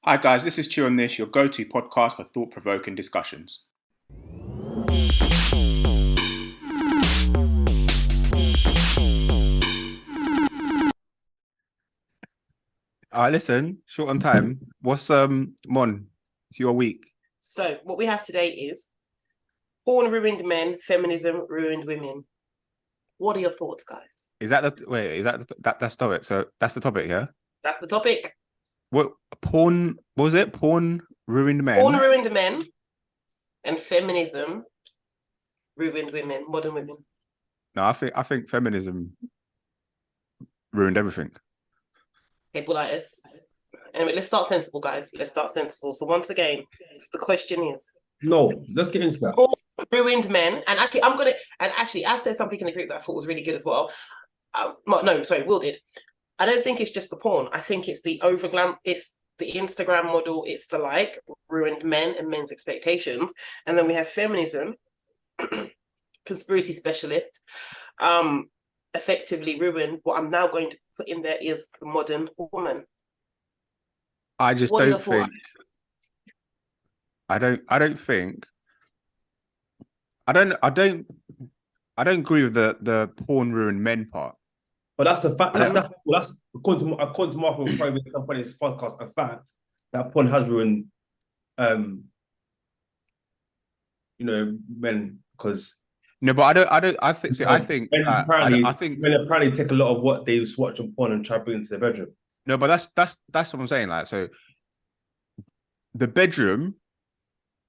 Hi guys, this is ChewOnThis, your go-to podcast for thought-provoking discussions. Listen, short on time. What's Mon? It's your week. So what we have today is porn ruined men, feminism ruined women. What are your thoughts, guys? Is that the wait? Is that's topic? So that's the topic, yeah. That's the topic. What porn? What was it? Porn ruined men. Porn ruined men, and feminism ruined women, modern women. No, I think feminism ruined everything. Okay, anyway, let's start sensible, guys. Let's start sensible. So once again, the question is: No, let's get into that. porn ruined men, and actually, I said something in the group that I thought was really good as well. Will did. I don't think it's just the porn. I think it's the it's the Instagram model, it's the ruined men and men's expectations. And then we have feminism, conspiracy specialist, effectively ruined. What I'm now going to put in there is the modern woman. I just What don't think. I don't think. I don't agree with the porn ruined men part. But that's the fact. That's according to Marco, probably some point in this podcast, a fact that porn has ruined, men because. No, but I think. So I think. Men apparently take a lot of what they watch on porn and try to bring into the bedroom. No, but that's what I'm saying. Like, so the bedroom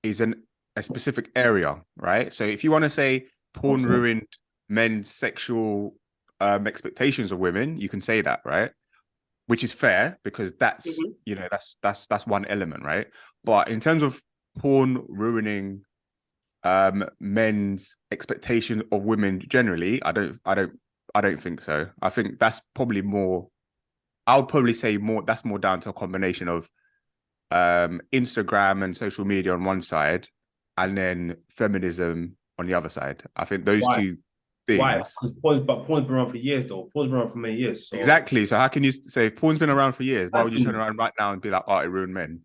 is a specific area, right? So if you want to say porn ruined men's sexual expectations of women, you can say that, right? Which is fair because that's that's one element, right? But in terms of porn ruining men's expectation of women generally, I don't think so. I think that's probably more. I would probably say that's more down to a combination of Instagram and social media on one side, and then feminism on the other side. I think those two things. Why? Because porn's been around for years, though. Porn's been around for many years. So. Exactly. So how can you say if porn's been around for years? Why would you turn around right now and be like, "Oh, it ruined men"?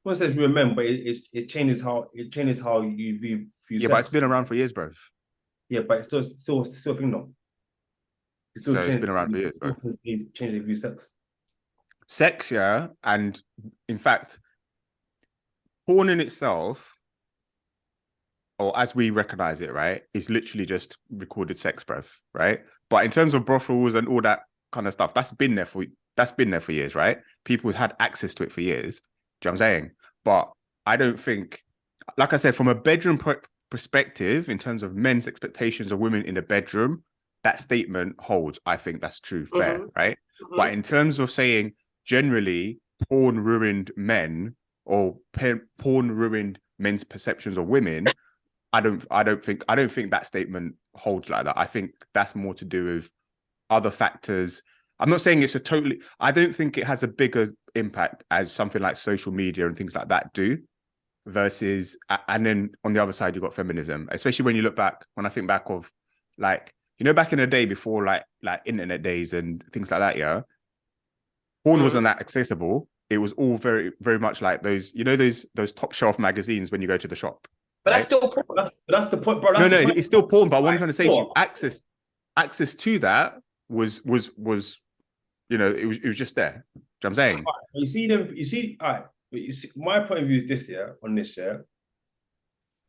Porn says ruined men, but it changes how you view. Yeah, but it's been around for years, bro. Yeah, but it's still a thing, though. It's been around for years, bro. Change the view sex. Sex, yeah, and in fact, porn in itself, or as we recognize it, right, is literally just recorded sex, bruv, right? But in terms of brothels and all that kind of stuff, that's been there for years, right? People had access to it for years. Do you know what I'm saying? But I don't think, like I said, from a bedroom perspective, in terms of men's expectations of women in the bedroom, that statement holds. I think that's true, fair, right? Mm-hmm. But in terms of saying generally porn ruined men or porn ruined men's perceptions of women, I don't think that statement holds like that. I think that's more to do with other factors. I'm not saying it's I don't think it has a bigger impact as something like social media and things like that do versus, and then on the other side, you've got feminism, especially when I think back of back in the day before like internet days and things like that, yeah. Porn wasn't that accessible. It was all very, very much like those top shelf magazines when you go to the shop. But that's still porn. That's the point, bro. It's still porn. But what I'm trying to say to you, access to that was it was just there. Do you know what I'm saying? You see them. You see, all right. But you see, my point of view is this. Yeah, on this. Yeah,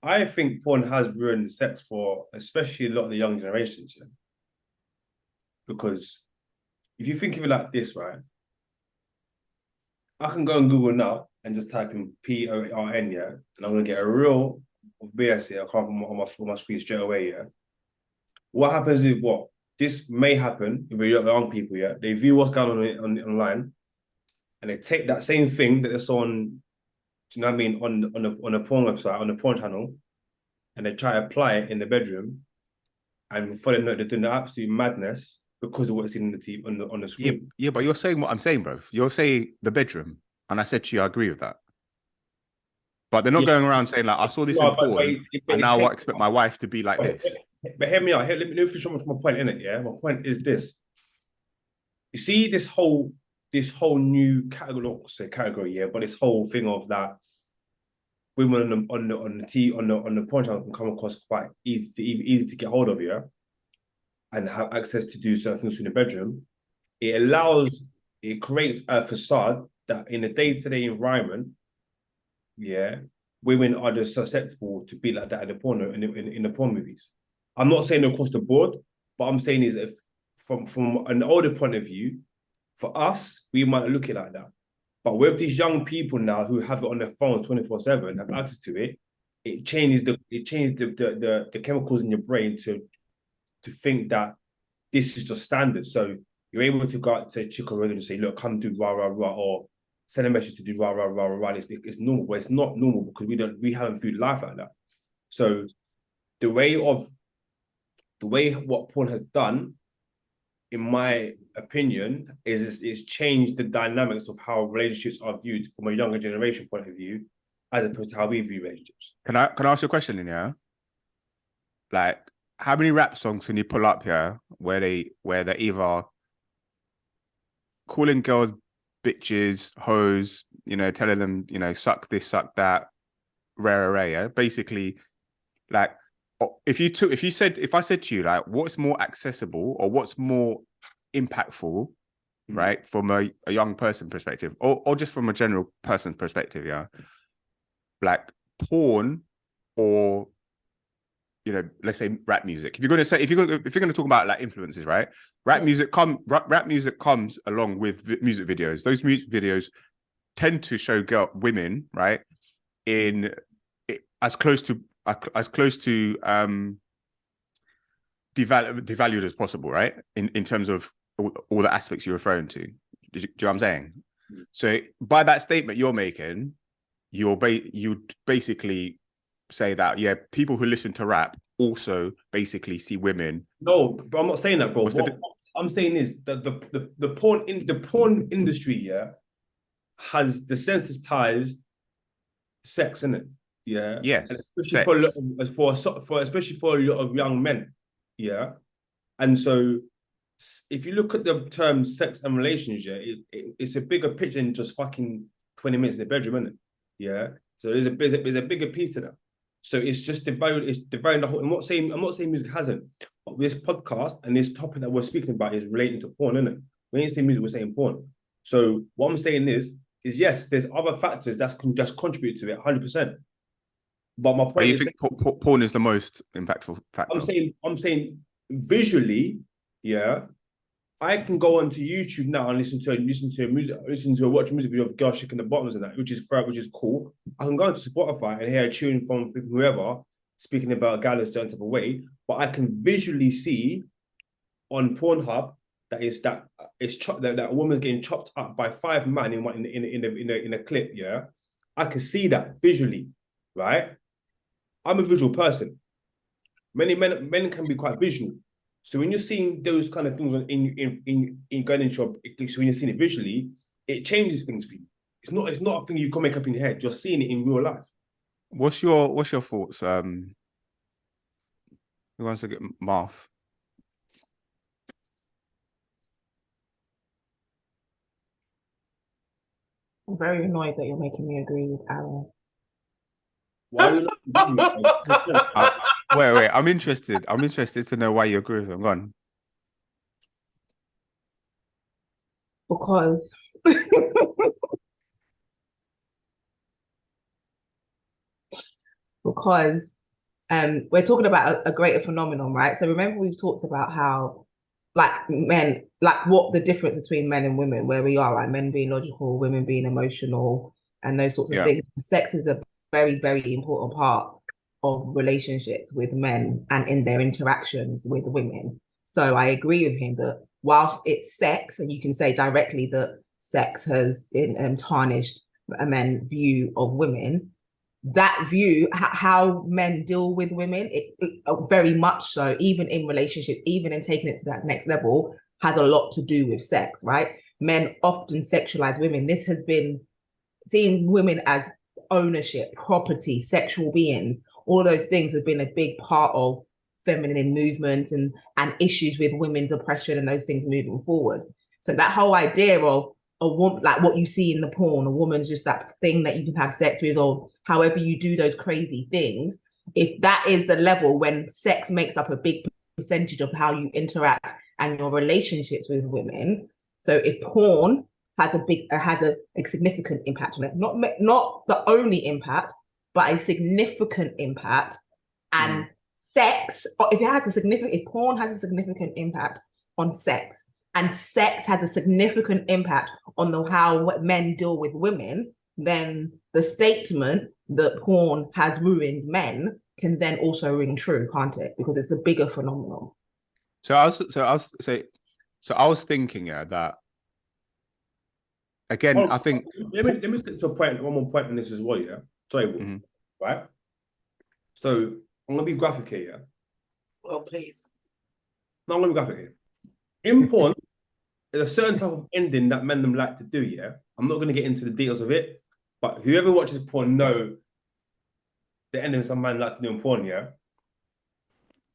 I think porn has ruined sex for especially a lot of the young generations. Yeah, because if you think of it like this, right, I can go on Google now and just type in PORN, yeah, and I'm gonna get a real BS here. I can't on my screen straight away, yeah. What happens is this may happen with young people, yeah. They view what's going on online, and they take that same thing that they saw on, do you know what I mean, on a porn website, on a porn channel, and they try to apply it in the bedroom, and before they know it, they're doing the absolute madness because of what's in the TV on the screen. Yeah, but you're saying what I'm saying, bro. You're saying the bedroom, and I said to you, I agree with that. But they're not going around saying like, I saw this in porn, and now I expect my wife to be like this. But hear me out. Let me finish my point in it. Yeah, my point is this. You see this whole this whole new category, yeah, but this whole thing of that women on the porn channel can come across quite easy to get hold of, yeah, and have access to do certain things in the bedroom. It creates a facade that in a day-to-day environment, yeah, women are just susceptible to be like that in the porn movies. I'm not saying across the board, but I'm saying is if from an older point of view, for us, we might look at it like that. But with these young people now who have it on their phones 24/7, have access to it, it changes the chemicals in your brain to think that this is the standard. So you're able to go out to Chico and say, look, come do rah rah rah, or send a message to do rah rah rah rah. It's normal, but it's not normal because we haven't viewed life like that. So the way what porn has done, in my opinion, is changed the dynamics of how relationships are viewed from a younger generation point of view, as opposed to how we view relationships. Can I ask you a question in here? Like, how many rap songs can you pull up here where they're either calling girls bitches, hoes, you know, telling them, you know, suck this, suck that, rare, yeah? Basically, like, if I said to you, like, what's more accessible or what's more impactful, right, from a young person perspective, or just from a general person perspective, yeah, like porn or, you know, let's say rap music. If you're gonna talk about like influences, right? Rap music comes along with music videos. Those music videos tend to show women, right, in as close to devalued as possible, right? In terms of all the aspects you're referring to. Do you know what I'm saying? So by that statement you're making, you'd basically say that, yeah, people who listen to rap also basically see women. No, but I'm not saying that, bro. What I'm saying is that the porn industry, yeah, has desensitized sex in it. Yeah. Yes. And especially for a lot of young men. Yeah. And so if you look at the term sex and relationship, it's a bigger picture than just fucking 20 minutes in the bedroom, isn't it? Yeah. So there's a bigger piece to that. So it's just dividing the whole. I'm not saying music hasn't, but this podcast and this topic that we're speaking about is relating to porn, isn't it? We ain't saying music, we're saying porn. So what I'm saying is yes, there's other factors that's just contribute to it 100%. But my point but you think porn is the most impactful factor? I'm saying visually, yeah. I can go onto YouTube now and listen to watch a music video of girls shaking the bottoms and that, which is cool. I can go into Spotify and hear a tune from whoever speaking about a guy that's certain type of way, but I can visually see on Pornhub that a woman's getting chopped up by 5 men in a clip. Yeah, I can see that visually, right? I'm a visual person. Many men can be quite visual. So when you're seeing those kind of things in going into your, so when you're seeing it visually, it changes things for you. It's not a thing you can make up in your head. You're seeing it in real life. What's your thoughts? Who wants to get Marv? I'm very annoyed that you're making me agree with Aaron. Why are you not? Wait. I'm interested to know why you agree with him. Go on. Because we're talking about a greater phenomenon, right? So remember we've talked about how like men, like what the difference between men and women, where we are, like men being logical, women being emotional, and those sorts of things. Sex is a very, very important part of relationships with men and in their interactions with women. So I agree with him that whilst it's sex, and you can say directly that sex has tarnished a men's view of women, that view, how men deal with women, it very much so, even in relationships, even in taking it to that next level, has a lot to do with sex, right? Men often sexualize women. This has been seeing women as ownership, property, sexual beings. All those things have been a big part of feminine movements and issues with women's oppression and those things moving forward. So that whole idea of, a woman, like what you see in the porn, a woman's just that thing that you can have sex with, or however you do those crazy things. If that is the level when sex makes up a big percentage of how you interact and your relationships with women, so if porn has a significant impact on it, not the only impact, but a significant impact, and sex, if porn has a significant impact on sex, and sex has a significant impact on how men deal with women, then the statement that porn has ruined men can then also ring true, can't it? Because it's a bigger phenomenon. So I was thinking, yeah, that again, I think let me get to a point, one more point on this as well, yeah. Sorry, Will, right? So I'm gonna be graphic here, yeah. Well, please. No, I'm gonna be graphic here. In porn, there's a certain type of ending that men them like to do, yeah. I'm not gonna get into the details of it, but whoever watches porn know the ending some man like to do in porn, yeah.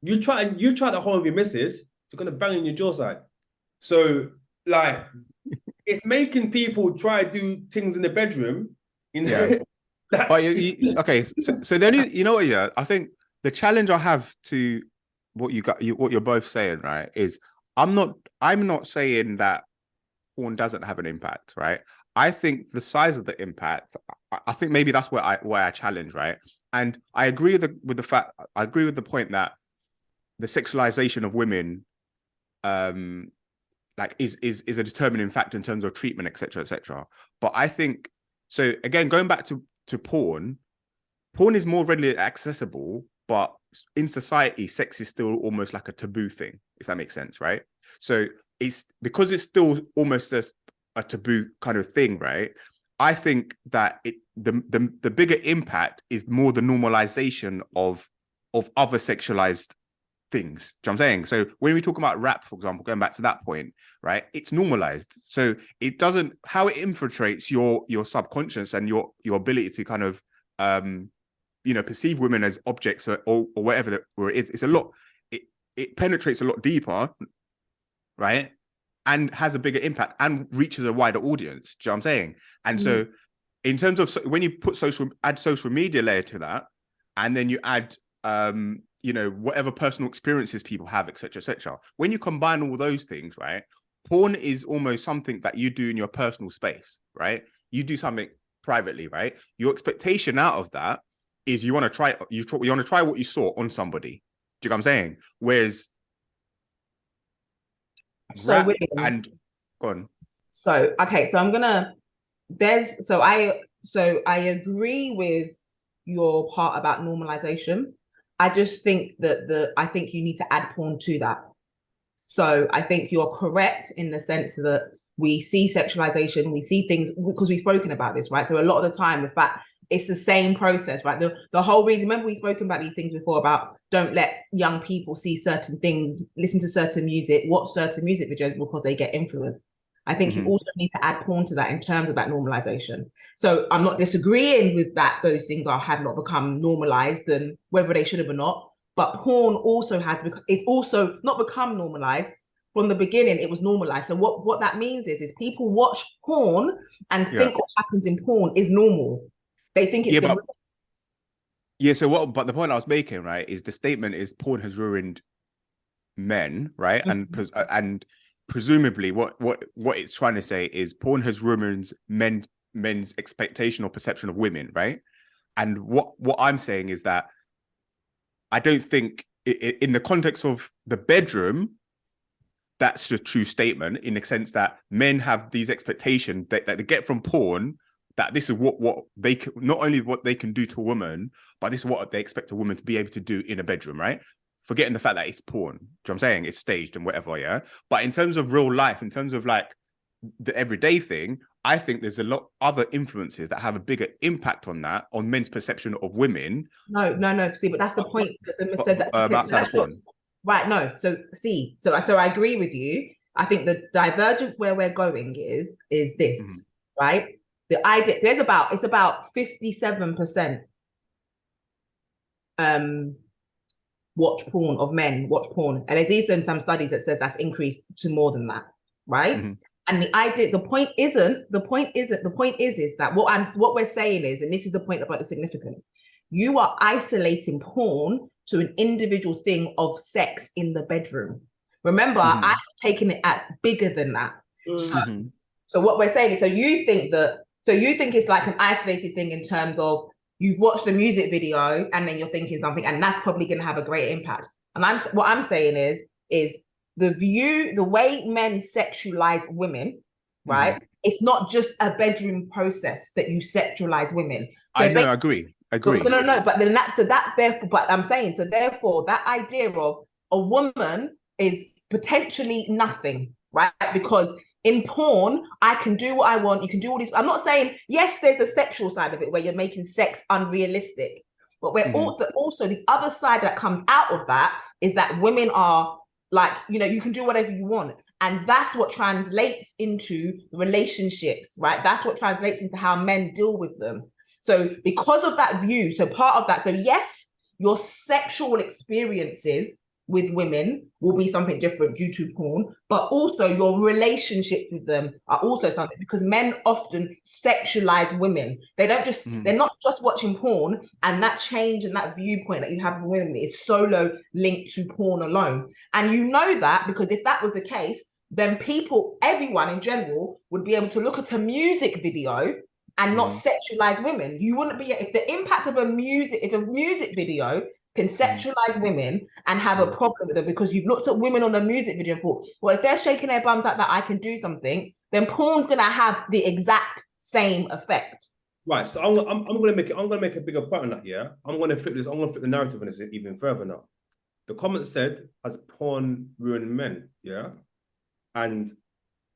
You try the whole of your missus, you're gonna bang in your jaw side. So like it's making people try to do things in the bedroom. Yeah. But okay, so then you know what? Yeah, I think the challenge I have to what you're both saying, right, is I'm not saying that porn doesn't have an impact, right? I think the size of the impact, I think maybe that's where I challenge, right? And I agree with the point that the sexualization of women, like is a determining factor in terms of treatment, etc., etc. But I think so. Again, going back to porn is more readily accessible, but in society, sex is still almost like a taboo thing, if that makes sense, right? So it's because it's still almost a taboo kind of thing, right? I think that the bigger impact is more the normalization of other sexualized things. Do you know what I'm saying? So when we talk about rap, for example, going back to that point, right? It's normalized. So it doesn't, how it infiltrates your subconscious and your ability to kind of perceive women as objects or whatever it is. It's a lot, it penetrates a lot deeper, right? And has a bigger impact and reaches a wider audience. Do you know what I'm saying? And so in terms of when you add social media layer to that, and then you add whatever personal experiences people have, etc., etc. When you combine all those things, right, porn is almost something that you do in your personal space, right? You do something privately, right? Your expectation out of that is you want to try what you saw on somebody. Do you know what I'm saying? Whereas so rap William, and go on. So okay, so I agree with your part about normalization. I just think that I think you need to add porn to that. So I think you're correct in the sense that we see sexualization, we see things because we've spoken about this, right? So a lot of the time, the fact it's the same process, right? The whole reason, remember we've spoken about these things before about don't let young people see certain things, listen to certain music, watch certain music videos because they get influenced. I think you also need to add porn to that in terms of that normalization. So I'm not disagreeing with that those things have not become normalized and whether they should have or not. But porn also it's also not become normalized. From the beginning, it was normalized. So what that means is people watch porn and think what happens in porn is normal. They think it's but the point I was making, right, is the statement is porn has ruined men, right? And presumably what it's trying to say is porn has ruined men's expectation or perception of women, right? And what I'm saying is that I don't think in the context of the bedroom, that's the true statement in the sense that men have these expectations that they get from porn, that this is what they can, not only what they can do to a woman, but this is what they expect a woman to be able to do in a bedroom, right? Forgetting the fact that it's porn. Do you know what I'm saying? It's staged and whatever, yeah? But in terms of real life, in terms of like the everyday thing, I think there's a lot other influences that have a bigger impact on that, on men's perception of women. No. See, but that's the point that the said that outside of porn. Right, no. So I agree with you. I think the divergence where we're going is this, right? The idea it's about 57% watch porn of men watch porn. And there's even some studies that says that's increased to more than that, right? And the point is that what we're saying is, and this is the point about the significance, you are isolating porn to an individual thing of sex in the bedroom. Remember, I've taken it at bigger than that. So what we're saying is, so you think it's like an isolated thing in terms of you've watched a music video and then you're thinking something, and that's probably going to have a great impact. And what I'm saying is the way men sexualize women, right? It's not just a bedroom process that you sexualize women. So I know, agree. No, but then but I'm saying, so therefore that idea of a woman is potentially nothing, right? Because in porn, I can do what I want. You can do all these. I'm not saying, yes, there's the sexual side of it where you're making sex unrealistic, but we're also the other side that comes out of that is that women are like, you can do whatever you want. And that's what translates into relationships, right? That's what translates into how men deal with them. So because of that view, so part of that, so yes, your sexual experiences with women will be something different due to porn, but also your relationships with them are also something, because men often sexualize women. They don't just, they're not just watching porn, and that change and that viewpoint that you have of women is solo linked to porn alone. And you know that because if that was the case, then everyone in general would be able to look at a music video and not sexualize women. You wouldn't be, if the impact of a music video can sexualize women and have a problem with them because you've looked at women on a music video and thought, well, if they're shaking their bums like that, I can do something, then porn's gonna have the exact same effect. Right. So I'm gonna make a bigger point on that, yeah. I'm gonna flip the narrative on this even further now. The comment said, has porn ruined men? Yeah. And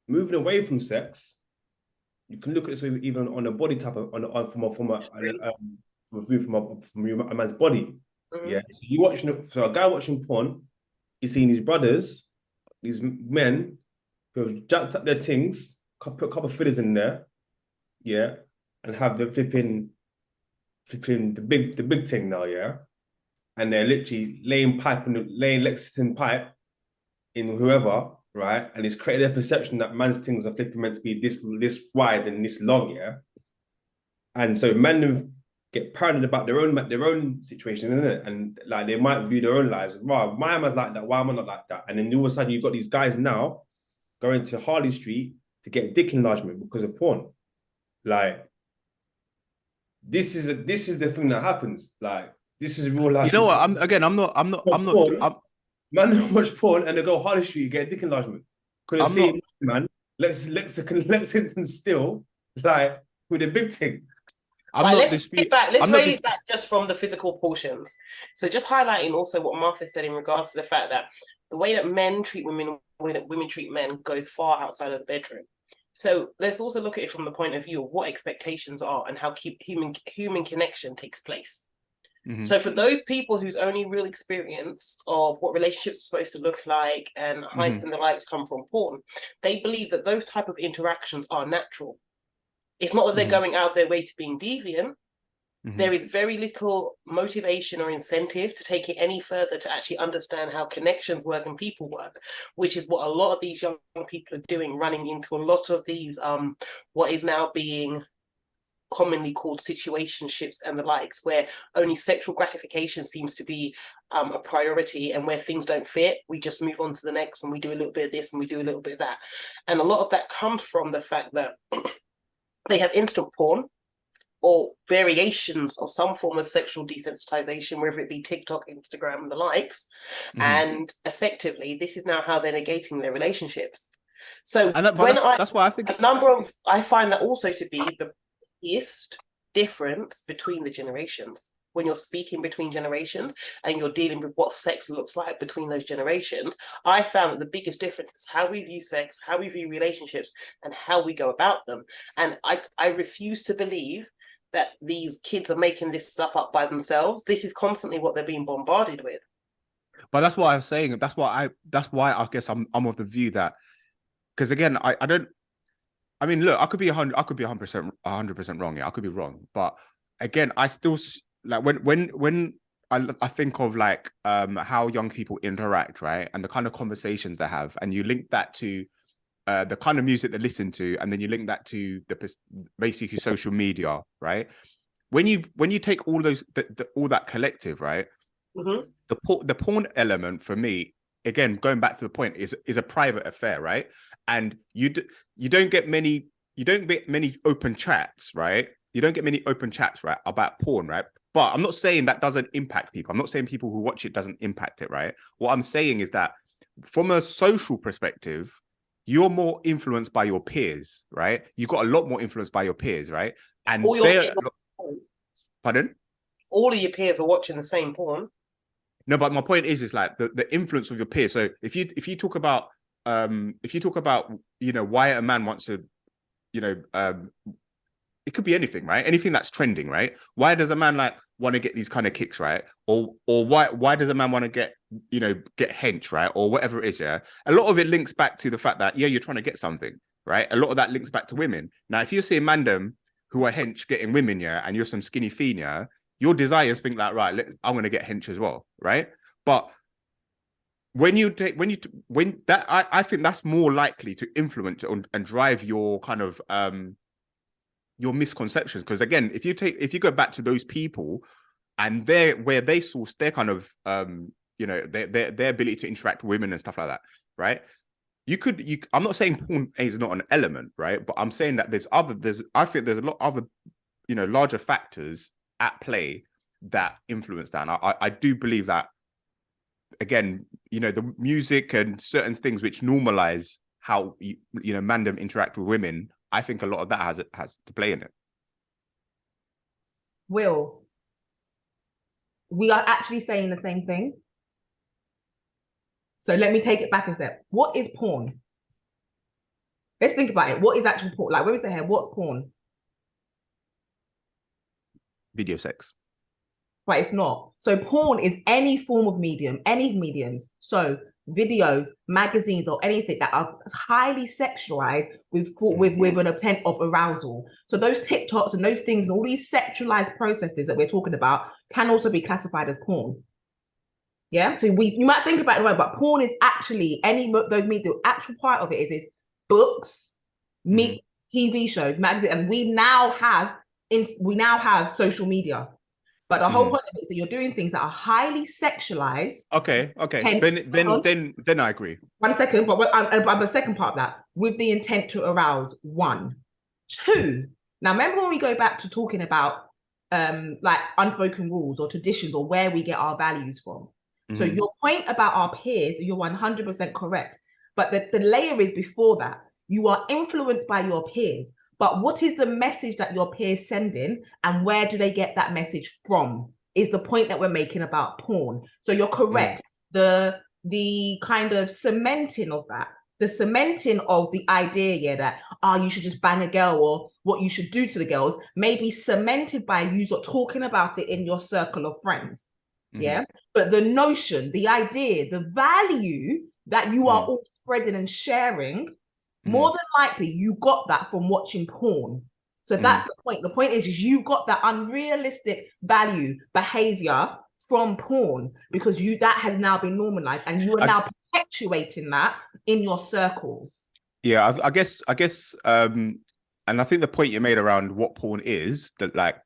moving away from sex, you can look at this even on a body type from a man's body. Yeah, so a guy watching porn, he's seeing his brothers, these men who have jacked up their things, put a couple of fillers in there, yeah, and have the flipping the big thing now, yeah, and they're literally laying Lexington pipe in whoever, right, and it's created a perception that man's things are flipping meant to be this wide and this long, yeah, and so men get paranoid about their own situation, isn't it? And like they might view their own lives. Wow, why am I like that? Why am I not like that? And then all of a sudden you've got these guys now going to Harley Street to get dick enlargement because of porn. Like this is the thing that happens. Like this is real life. You know what? I'm not. Man watch porn and they go Harley Street get dick enlargement because they see man Lexington still like with a big thing. Let's raise it back just from the physical portions. So just highlighting also what Martha said in regards to the fact that the way that men treat women, the way that women treat men goes far outside of the bedroom. So let's also look at it from the point of view of what expectations are and how human connection takes place. So for those people whose only real experience of what relationships are supposed to look like and hype and the likes come from porn, they believe that those type of interactions are natural. It's not that they're going out of their way to being deviant. There is very little motivation or incentive to take it any further to actually understand how connections work and people work, which is what a lot of these young people are doing, running into a lot of these, what is now being commonly called situationships and the likes, where only sexual gratification seems to be a priority, and where things don't fit, we just move on to the next and we do a little bit of this and we do a little bit of that. And a lot of that comes from the fact that they have instant porn or variations of some form of sexual desensitization, whether it be TikTok, Instagram, and the likes. And effectively, this is now how they're negating their relationships. So that's why I think I find that also to be the biggest difference between the generations. When you're speaking between generations and you're dealing with what sex looks like between those generations, I found that the biggest difference is how we view sex, how we view relationships, and how we go about them. And I refuse to believe that these kids are making this stuff up by themselves. This is constantly what they're being bombarded with. But that's what I was saying. That's why I guess I'm of the view that, because again, I mean, look, I could be 100% wrong. Yeah, I could be wrong. But again, I still like when I think of like how young people interact, right, and the kind of conversations they have, and you link that to the kind of music they listen to, and then you link that to basically social media, right? When you take all those all that collective, right? Mm-hmm. The porn element for me, again, going back to the point, is a private affair, right? And you don't get many open chats, right? You don't get many open chats, right, about porn, right? But I'm not saying that doesn't impact people. I'm not saying people who watch it doesn't impact it, right? What I'm saying is that from a social perspective, you're more influenced by your peers, right? You've got a lot more influence by your peers, right? And All your peers pardon? All of your peers are watching the same porn. No, but my point is like the influence of your peers. So if you talk about why a man wants to, it could be anything, right? Anything that's trending, right? Why does a man like want to get these kind of kicks, right? Or why does a man want to get hench, right? Or whatever it is, yeah. A lot of it links back to the fact that you're trying to get something, right? A lot of that links back to women. Now, if you see mandem who are hench getting women, yeah, and you're some skinny fiend, yeah, your desires think like, right, I'm going to get hench as well, right? But I think that's more likely to influence and drive your kind of your misconceptions. Because again, if you go back to those people and where they source their kind of their ability to interact with women and stuff like that, right? I'm not saying porn is not an element, right? But I'm saying that I think there's a lot of other larger factors at play that influence that. And I do believe that, again, the music and certain things which normalize how mandem interact with women, I think a lot of that has to play in it. Will, we are actually saying the same thing. So let me take it back a step. What is porn? Let's think about it. What is actual porn? Like when we say here, what's porn? Video sex. But it's not. So porn is any form of medium, any mediums. So videos, magazines, or anything that are highly sexualized with an intent of arousal. So those TikToks and those things and all these sexualized processes that we're talking about can also be classified as porn. Yeah. So you might think about it right, but porn is actually those media. The actual part of it is books, TV shows, magazines, and we now have social media. But the whole point of it is that you're doing things that are highly sexualized. Okay. Then I agree. 1 second, but the second part of that, with the intent to arouse. 1, 2. Now, remember when we go back to talking about like unspoken rules or traditions or where we get our values from. So your point about our peers, you're 100% correct. But the layer is before that. You are influenced by your peers. But what is the message that your peers sending, and where do they get that message from? Is the point that we're making about porn. So you're correct. The kind of cementing of that, the cementing of the idea, that you should just bang a girl, or what you should do to the girls, may be cemented by you talking about it in your circle of friends. Yeah. But the notion, the idea, the value that you are all spreading and sharing, more than likely you got that from watching porn. So that's the point. The point is you got that unrealistic value behavior from porn because that has now been normalized, and you are now perpetuating that in your circles. Yeah, I guess and I think the point you made around what porn is, that like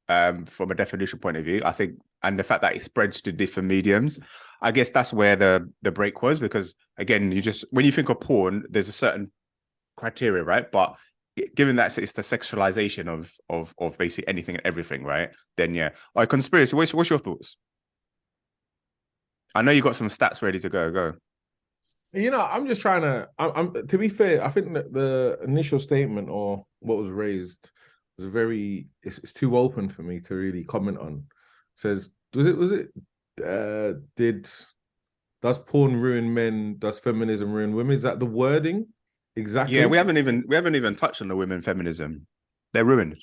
from a definition point of view, I think, and the fact that it spreads to different mediums, I guess that's where the break was. Because again, when you think of porn, there's a certain criteria, right? But given that it's the sexualization of basically anything and everything, right? Then yeah. All right, conspiracy, what's your thoughts? I know you got some stats ready to go. I'm just trying to. I'm to be fair, I think that the initial statement or what was raised was it's too open for me to really comment on. Says, does porn ruin men? Does feminism ruin women? Is that the wording? Exactly. Yeah, we haven't even touched on the women feminism. They're ruined.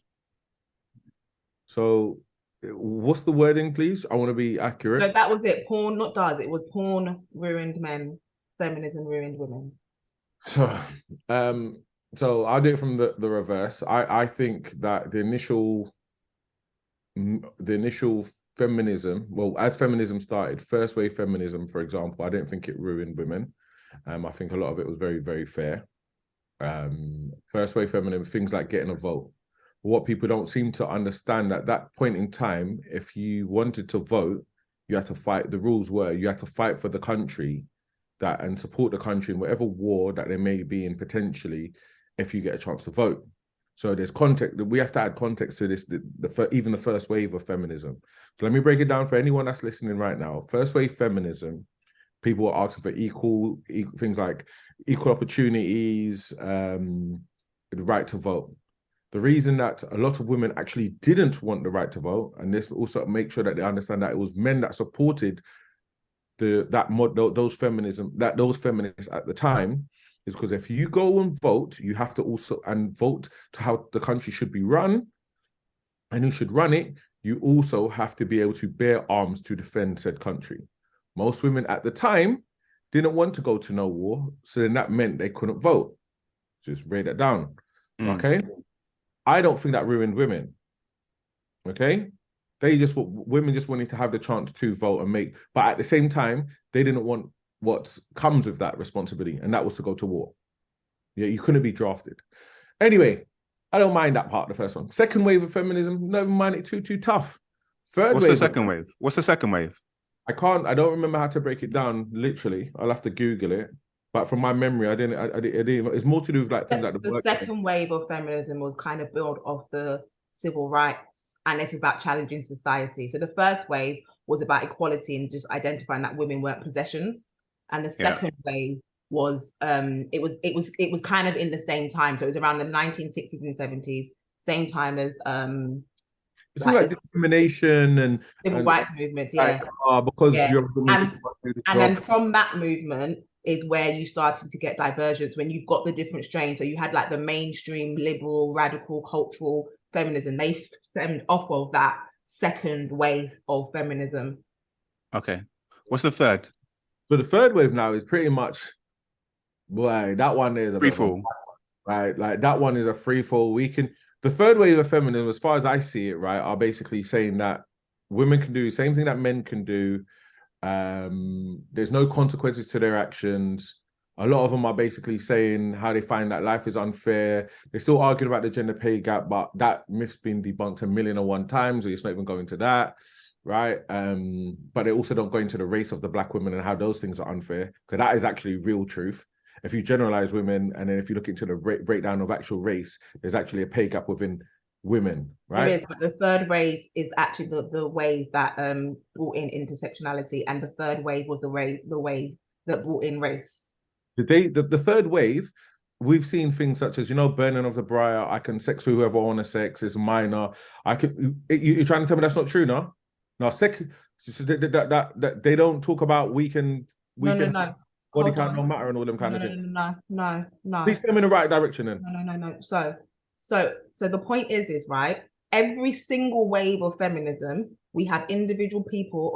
So what's the wording, please? I want to be accurate. No, that was it. Porn, not does. It was porn ruined men, feminism ruined women. So I'll do it from the reverse. I think that the initial feminism, well, as feminism started, first wave feminism, for example, I don't think it ruined women. I think a lot of it was very, very fair. First wave feminism, things like getting a vote. But what people don't seem to understand at that point in time, if you wanted to vote, you had to fight. The rules were you had to fight for the country and support the country in whatever war that they may be in potentially, if you get a chance to vote. So there's context. We have to add context to this. Even the first wave of feminism. So let me break it down for anyone that's listening right now. First wave feminism, people were asking for equal things like equal opportunities, the right to vote. The reason that a lot of women actually didn't want the right to vote, and this also make sure that they understand that it was men that supported those feminists at the time, is because if you go and vote, you have to also vote to how the country should be run, and who should run it. You also have to be able to bear arms to defend said country. Most women at the time didn't want to go to no war, so then that meant they couldn't vote. Just break that down. Okay, I don't think that ruined women. Okay, women just wanted to have the chance to vote and make, but at the same time, they didn't want what comes with that responsibility, and that was to go to war. Yeah, you couldn't be drafted. Anyway, I don't mind that part, the first one. Second wave of feminism, never mind it too tough. What's the second wave? What's the second wave? I don't remember how to break it down, literally. I'll have to Google it. But from my memory, I didn't. It's more to do with like things like the second wave of feminism was kind of built off the civil rights, and it's about challenging society. So the first wave was about equality and just identifying that women weren't possessions, and the second wave was it was kind of in the same time. So it was around the 1960s and 70s, same time as it's like discrimination and civil rights movements, because you're and then from that movement is where you started to get divergence when you've got the different strains. So you had like the mainstream liberal radical cultural feminism. They stemmed off of that second wave of feminism. Okay, what's the third? So the third wave now is pretty much, boy, that one is a free fall, right? Like that one is a free fall. The third wave of feminism, as far as I see it, right, are basically saying that women can do the same thing that men can do. There's no consequences to their actions. A lot of them are basically saying how they find that life is unfair. They're still arguing about the gender pay gap, but that myth's been debunked 1,000,001 times, so it's not even going to that, right? But they also don't go into the race of the Black women and how those things are unfair, because that is actually real truth. If you generalize women, and then if you look into the breakdown of actual race, there's actually a pay gap within women, right? There is, but the third wave is actually the wave that brought in intersectionality, and the third wave was the wave that brought in race. The third wave, we've seen things such as, burning of the briar. I can sex with whoever I want to sex. It's minor. You're trying to tell me that's not true, no? No, that they don't talk about we can. No. Body count don't matter and all them kind of things. No. Please tell me in the right direction then. No. So the point is right. Every single wave of feminism, we have individual people,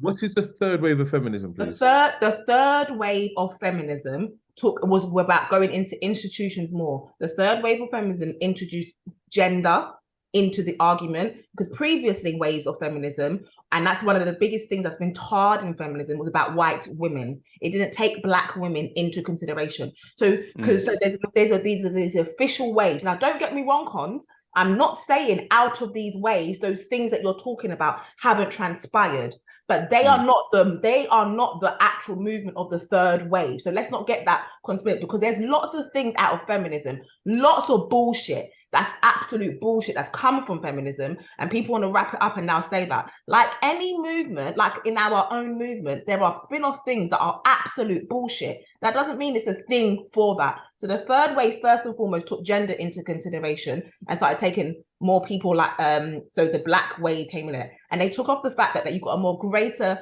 What is the third wave of feminism, please? The third wave of feminism was about going into institutions more. The third wave of feminism introduced gender into the argument, because previously waves of feminism, and that's one of the biggest things that's been tarred in feminism, was about white women. It didn't take Black women into consideration. So there's these official waves. Now, don't get me wrong, Cons. I'm not saying out of these waves, those things that you're talking about haven't transpired, but they are not the actual movement of the third wave. So let's not get that conspiracy, because there's lots of things out of feminism, lots of bullshit. That's absolute bullshit that's come from feminism, and people want to wrap it up and now say that. Like any movement, like in our own movements, there are spin-off things that are absolute bullshit. That doesn't mean it's a thing for that. So the third wave, first and foremost, took gender into consideration and started taking more people, like so the Black wave came in there, and they took off the fact that you got a more greater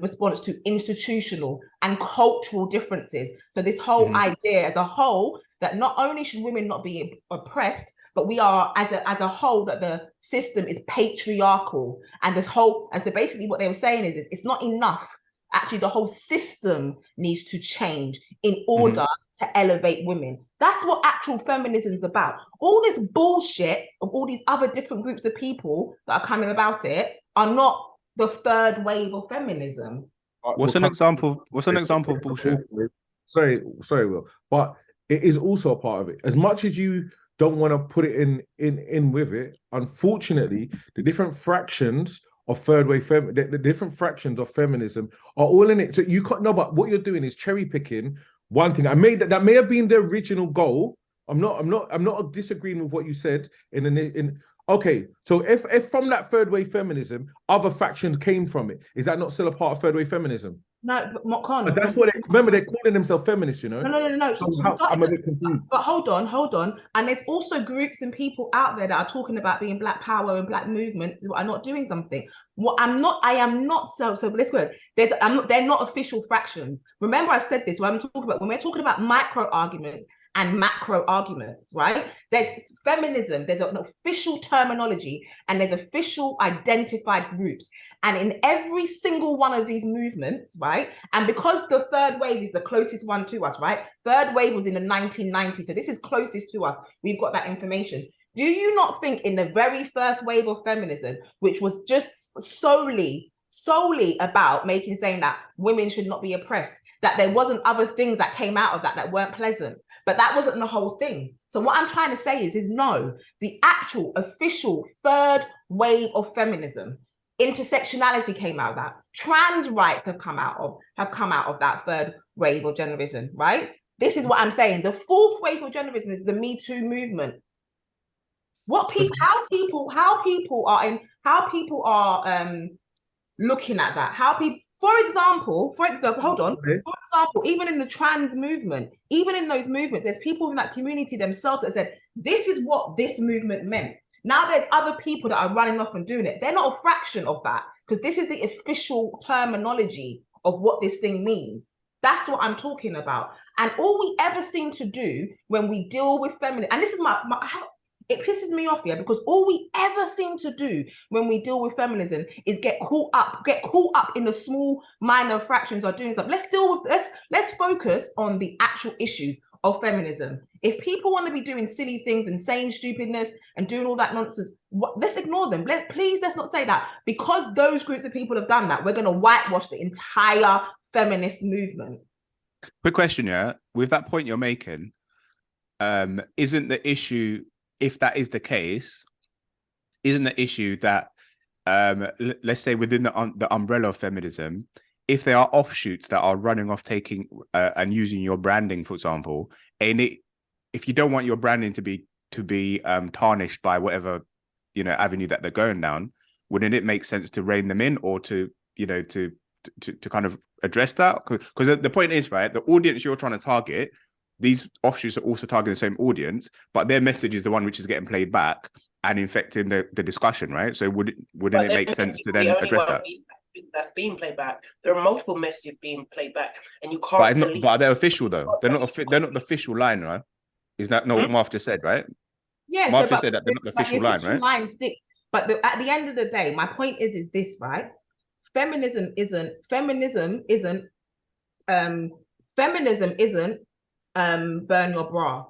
response to institutional and cultural differences. So this whole idea as a whole, that not only should women not be oppressed, but we are as a whole, that the system is patriarchal, and so basically what they were saying is it's not enough. Actually, the whole system needs to change in order to elevate women. That's what actual feminism is about. All this bullshit of all these other different groups of people that are coming about it are not the third wave of feminism. What's an example? What's an example of bullshit? Sorry, Will. But it is also a part of it. As much as you don't want to put it in with it, unfortunately, the different fractions of the different fractions of feminism are all in it. So you can't. No, but what you're doing is cherry picking one thing. That may have been the original goal. I'm not disagreeing with what you said Okay, so if from that third wave feminism, other factions came from it, is that not still a part of third wave feminism? No, but Con. But that's what remember, they're calling themselves feminists, you know? No. So I'm a bit confused. But hold on. And there's also groups and people out there that are talking about being Black power and Black movements are not doing something. I am not so let's go. They're not official fractions. Remember, I said this when we're talking about micro arguments and macro arguments, right? There's feminism, there's an official terminology, and there's official identified groups. And in every single one of these movements, right? And because the third wave is the closest one to us, right? Third wave was in the 1990s, so this is closest to us. We've got that information. Do you not think in the very first wave of feminism, which was just solely about saying that women should not be oppressed, that there wasn't other things that came out of that weren't pleasant? But that wasn't the whole thing. So what I'm trying to say is no, the actual official third wave of feminism, intersectionality came out of that. Trans rights have come out of that third wave of generation, right? This is what I'm saying. The fourth wave of generation is the Me Too movement. How people are looking at that. For example, hold on. Okay. For example, even in the trans movement, even in those movements, there's people in that community themselves that said, this is what this movement meant. Now there's other people that are running off and doing it. They're not a fraction of that, because this is the official terminology of what this thing means. That's what I'm talking about. And all we ever seem to do when we deal with feminism, and this is it pisses me off, yeah, because all we ever seem to do when we deal with feminism is get caught up in the small minor fractions of doing stuff. Let's focus on the actual issues of feminism. If people want to be doing silly things and saying stupidness and doing all that nonsense, let's ignore them. Let's not say that, because those groups of people have done that, we're going to whitewash the entire feminist movement. Quick question, yeah, with that point you're making, isn't the issue, if that is the case, isn't the issue that, let's say within the umbrella of feminism, if there are offshoots that are running off taking and using your branding, for example, and if you don't want your branding to be tarnished by whatever, you know, avenue that they're going down, wouldn't it make sense to rein them in, or to kind of address that? Because the point is, right, the audience you're trying to target, these offshoots are also targeting the same audience, but their message is the one which is getting played back and infecting the discussion, right? So wouldn't it make sense to then address that? That's being played back. There are multiple messages being played back, and you can't. But are they official though? They're not the official line, right? Is that not what Marv just said, right? Yeah, Marv just said that they're not the official line, right? Line sticks. But at the end of the day, my point is this, right? Feminism isn't burn your bra.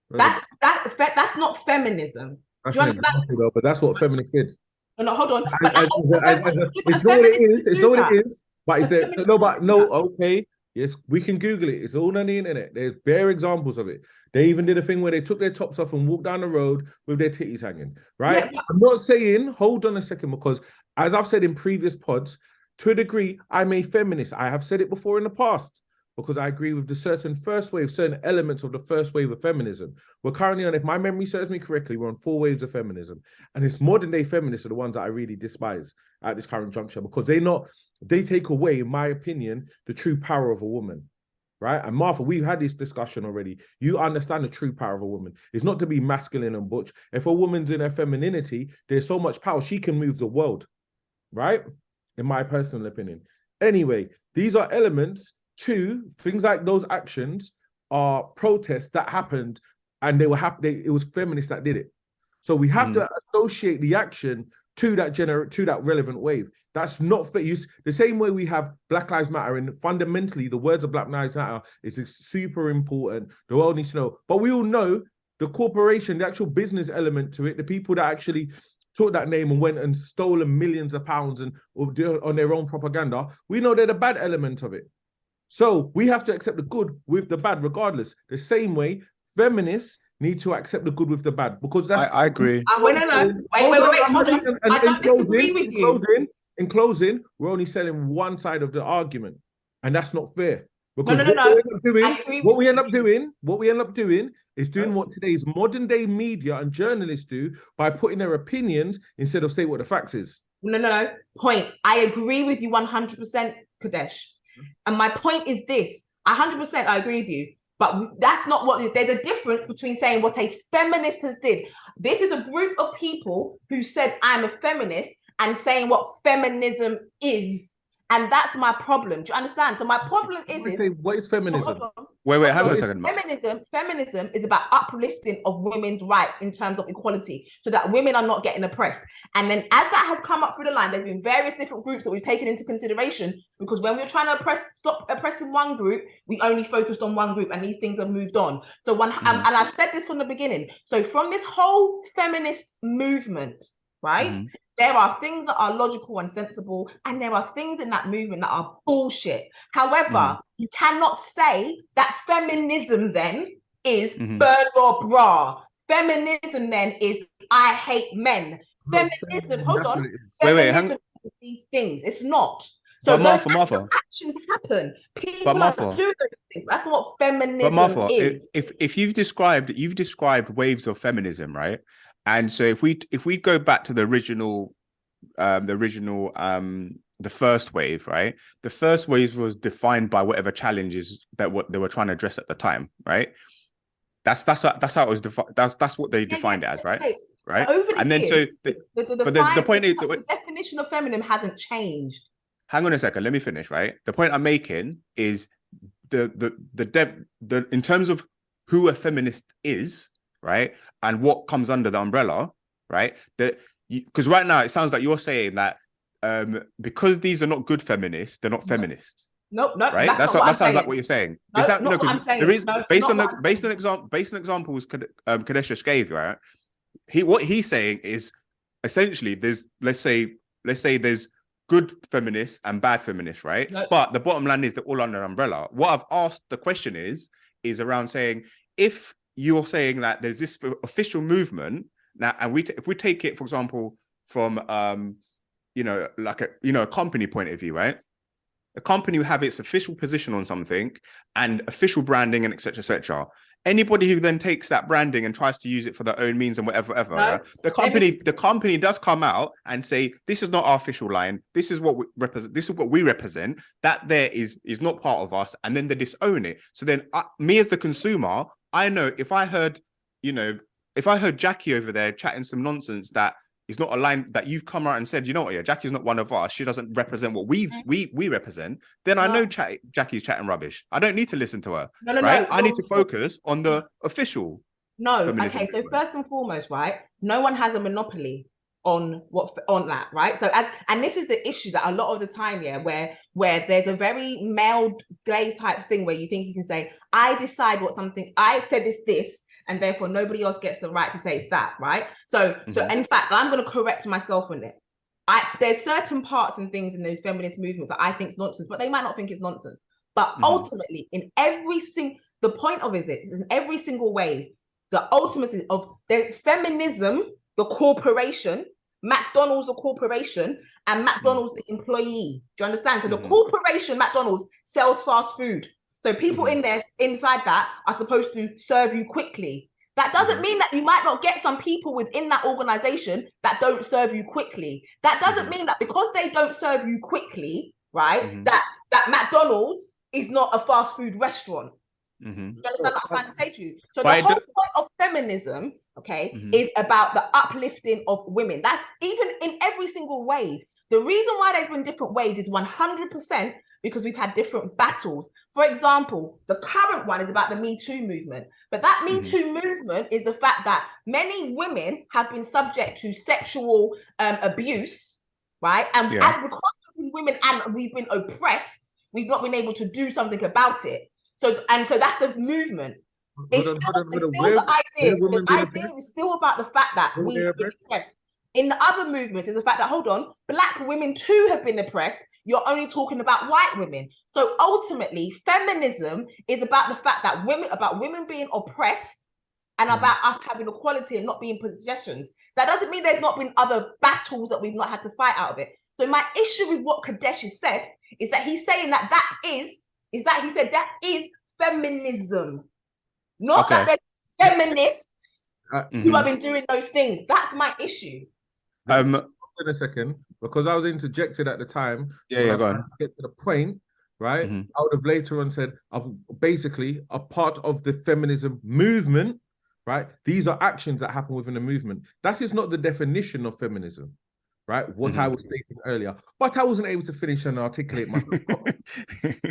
Right. That's not feminism. That's though, but that's what feminists did. No, hold on. It's not what it is. It's not what it is. But is there okay. Yes, we can Google it. It's all on the internet. There's bare examples of it. They even did a thing where they took their tops off and walked down the road with their titties hanging. Right? Yeah. I'm not saying, hold on a second, because as I've said in previous pods, to a degree, I'm a feminist. I have said it before in the past, because I agree with the certain elements of the first wave of feminism. We're currently on, if my memory serves me correctly, we're on 4 waves of feminism. And it's modern day feminists are the ones that I really despise at this current juncture, because they take away, in my opinion, the true power of a woman, right? And Martha, we've had this discussion already. You understand the true power of a woman. It's not to be masculine and butch. If a woman's in her femininity, there's so much power, she can move the world, right? In my personal opinion. Anyway, these are elements to things like those actions are protests that happened, and they were it was feminists that did it. So we have to associate the action to that relevant wave. That's not fair. The same way we have Black Lives Matter, and fundamentally the words of Black Lives Matter is super important. The world needs to know. But we all know the corporation, the actual business element to it, the people that actually took that name and went and stolen millions of pounds and on their own propaganda. We know they're the bad element of it. So we have to accept the good with the bad, regardless. The same way feminists need to accept the good with the bad, because that's. I agree. Wait, no. Wait. Hold on. I don't disagree with you. In closing, we're only selling one side of the argument, and that's not fair. Because No. what we end up doing is doing what today's modern day media and journalists do by putting their opinions instead of saying what the facts is. No. Point. I agree with you 100%, Kadesh. And my point is this: 100%, I agree with you. But that's not what. There's a difference between saying what a feminist has did. This is a group of people who said I'm a feminist and saying what feminism is. And that's my problem. Do you understand? So my problem is what is feminism? Wait, hang on a second. Feminism is about uplifting of women's rights in terms of equality, so that women are not getting oppressed. And then as that has come up through the line, there's been various different groups that we've taken into consideration, because when we were trying to stop oppressing one group, we only focused on one group, and these things have moved on. So and I've said this from the beginning. So from this whole feminist movement, right? There are things that are logical and sensible, and there are things in that movement that are bullshit. However, you cannot say that feminism then is burn your bra. Feminism then is I hate men. Feminism, hold on. Feminism is these things. It's not. So but Martha, actions happen. People are doing those things. That's what feminism but Martha, is. If you've described waves of feminism, right? And so if we go back to the first wave, right? The first wave was defined by whatever challenges that what they were trying to address at the time, right? That's how it was defined. That's what they defined it as, right? Right. And then so the point is the definition of feminism hasn't changed. Hang on a second, let me finish, right? The point I'm making is the in terms of who a feminist is, right? And what comes under the umbrella, right? Because right now it sounds like you're saying that because these are not good feminists, they're not feminists. Nope. Right? That sounds like what you're saying. Based on examples Kadesh just gave, right? What he's saying is essentially there's let's say there's good feminists and bad feminists, right? Nope. But the bottom line is they're all under an umbrella. What I've asked the question is around saying, if you're saying that there's this official movement now, and if we take it, for example, from like a company point of view, right? A company will have its official position on something and official branding and etc. Anybody who then takes that branding and tries to use it for their own means and whatever, the company does come out and say, this is not our official line. This is what we represent. This is what we represent. That there is not part of us, and then they disown it. So then, me as the consumer, I know if I heard Jackie over there chatting some nonsense that is not aligned, that you've come out and said, you know what, yeah, Jackie's not one of us. She doesn't represent what we represent. Then I know Jackie's chatting rubbish. I don't need to listen to her. No. I need to focus on the official. No. Okay. So first and foremost, right, no one has a monopoly on that, right? So and this is the issue that a lot of the time, yeah, where there's a very male gaze type thing where you think you can say, I decide what something, I said this, and therefore nobody else gets the right to say it's that, right? So in fact, I'm going to correct myself on it. There's certain parts and things in those feminist movements that I think is nonsense, but they might not think it's nonsense. But ultimately, the point of it is in every single wave, the ultimacy of the feminism, the corporation, McDonald's the corporation, and McDonald's the employee. Do you understand? So the corporation, McDonald's, sells fast food. So people inside that are supposed to serve you quickly. That doesn't mean that you might not get some people within that organization that don't serve you quickly. That doesn't mean that because they don't serve you quickly, right, that McDonald's is not a fast food restaurant. You understand what I'm trying to say to you? So the whole point of feminism, is about the uplifting of women. That's even in every single wave. The reason why there's been different waves is 100% because we've had different battles. For example, the current one is about the Me Too movement. But that Me Too movement is the fact that many women have been subject to sexual abuse, right? And because we've been women and we've been oppressed, we've not been able to do something about it. So that's the movement. It's still the idea. The idea is still about the fact that we've been oppressed. in the other movements is the fact that, hold on, Black women too have been oppressed. You're only talking about white women. So ultimately, feminism is about the fact that women being oppressed and about us having equality and not being possessions. That doesn't mean there's not been other battles that we've not had to fight out of it. So my issue with what Kadesh has said is that he's saying that is feminism. Not that there's feminists who have been doing those things. That's my issue. In a second, because I was interjected at the time. Yeah, go on. To get to the point, right? I would have later on said, I'm basically a part of the feminism movement, right? These are actions that happen within a movement. That is not the definition of feminism, right? What I was stating earlier, but I wasn't able to finish and articulate myself.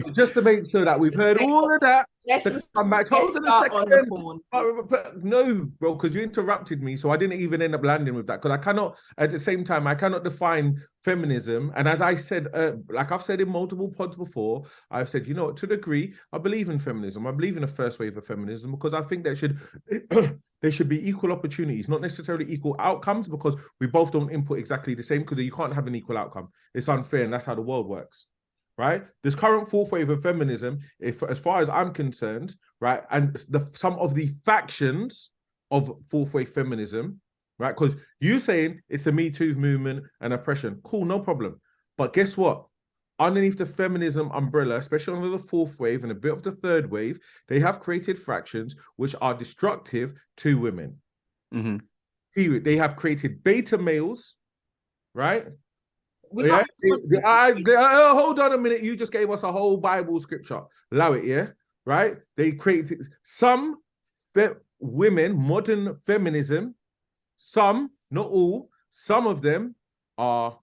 So just to make sure that we've heard all of that, to come back. Hold on a second. No, bro, because you interrupted me, so I didn't even end up landing with that. Because I cannot, at the same time, I cannot define feminism. And as I said, like I've said in multiple pods before, I've said, you know what, to a degree, I believe in feminism. I believe in the first wave of feminism because I think there should be equal opportunities, not necessarily equal outcomes, because we both don't input exactly the same, because you can't have an equal outcome. It's unfair, and that's how the world works. Right, this current fourth wave of feminism, if as far as I'm concerned, right, and some of the factions of fourth wave feminism, right, because you saying it's the Me Too movement and oppression, cool, no problem. But guess what? Underneath the feminism umbrella, especially under the fourth wave and a bit of the third wave, they have created fractions which are destructive to women. Period. They have created beta males, right? Hold on a minute. You just gave us a whole Bible scripture. Allow it, yeah? Right? They created some women, modern feminism, some, not all, some of them are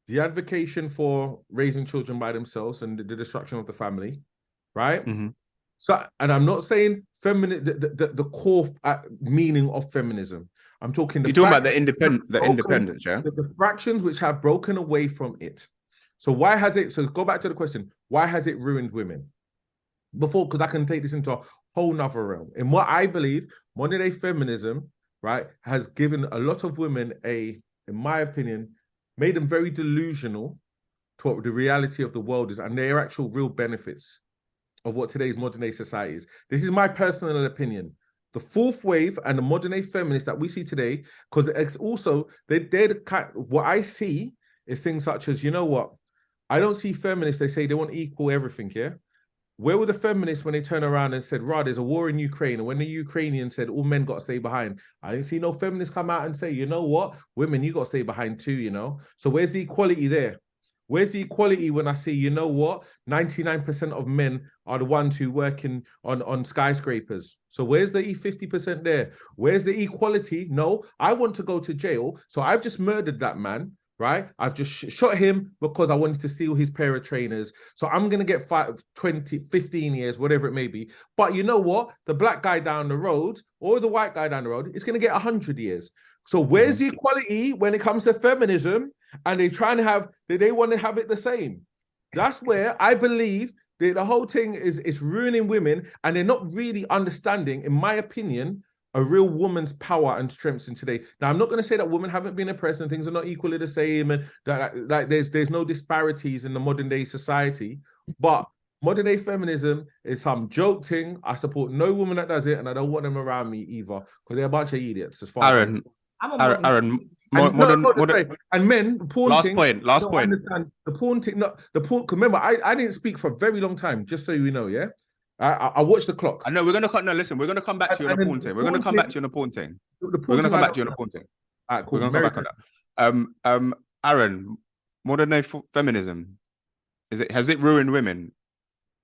the advocation for raising children by themselves and the destruction of the family, right? So, and I'm not saying the core meaning of feminism. I'm talking. You're talking about the independence, yeah. The fractions which have broken away from it. So why has it? So go back to the question: why has it ruined women? Before, because I can take this into a whole nother realm. In what I believe, modern day feminism, right, has given a lot of women in my opinion, made them very delusional to what the reality of the world is and their actual real benefits of what today's modern day society is. This is my personal opinion. The fourth wave and the modern day feminists that we see today, because it's also, they're the kind, what I see is things such as, you know what, I don't see feminists, they say they want equal everything, yeah? Where were the feminists when they turned around and said, there's a war in Ukraine, and when the Ukrainians said all men got to stay behind, I didn't see no feminists come out and say, you know what, women, you got to stay behind too, you know? So where's the equality there? Where's the equality when I see, you know what, 99% of men are the ones who work on skyscrapers? So where's the 50% there? Where's the equality? No, I want to go to jail. So I've just murdered that man, right? I've just shot him because I wanted to steal his pair of trainers. So I'm going to get 5, 20, 15 years, whatever it may be. But you know what? The black guy down the road or the white guy down the road is going to get 100 years. So where's the equality when it comes to feminism? And they want to have it the same. That's where I believe the whole thing is ruining women, and they're not really understanding, in my opinion, a real woman's power and strengths in today. Now, I'm not going to say that women haven't been oppressed and things are not equally the same, and that like there's no disparities in the modern day society, but modern day feminism is some joke thing. I support no woman that does it, and I don't want them around me either, because they're a bunch of idiots. As far Aaron, and men, the porn last thing, point. Understand the porn thing, not the porn. Remember, I didn't speak for a very long time, just so you know, yeah. I watched the clock. I know we're gonna listen, we're gonna come back to you on a porn thing. We're gonna come back to you on a porn thing. We're gonna come back to you on a porn thing. All right, cool. We're gonna come back on that. Aaron, modern day feminism, has it ruined women?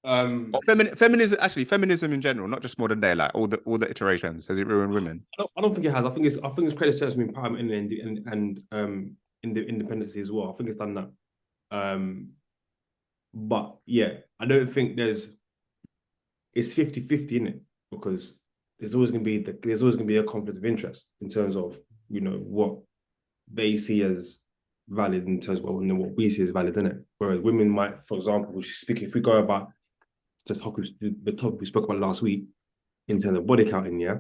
Feminism in general, not just modern day, like all the iterations. Has it ruined women? I don't think it has. I think it's credit to empowerment and independency as well. I think it's done that. But yeah, I don't think it's 50-50 in it, because there's always gonna be a conflict of interest in terms of, you know, what they see as valid in terms of what we see as valid in it. Whereas women might, for example, if we go about the topic we spoke about last week in terms of body counting, yeah,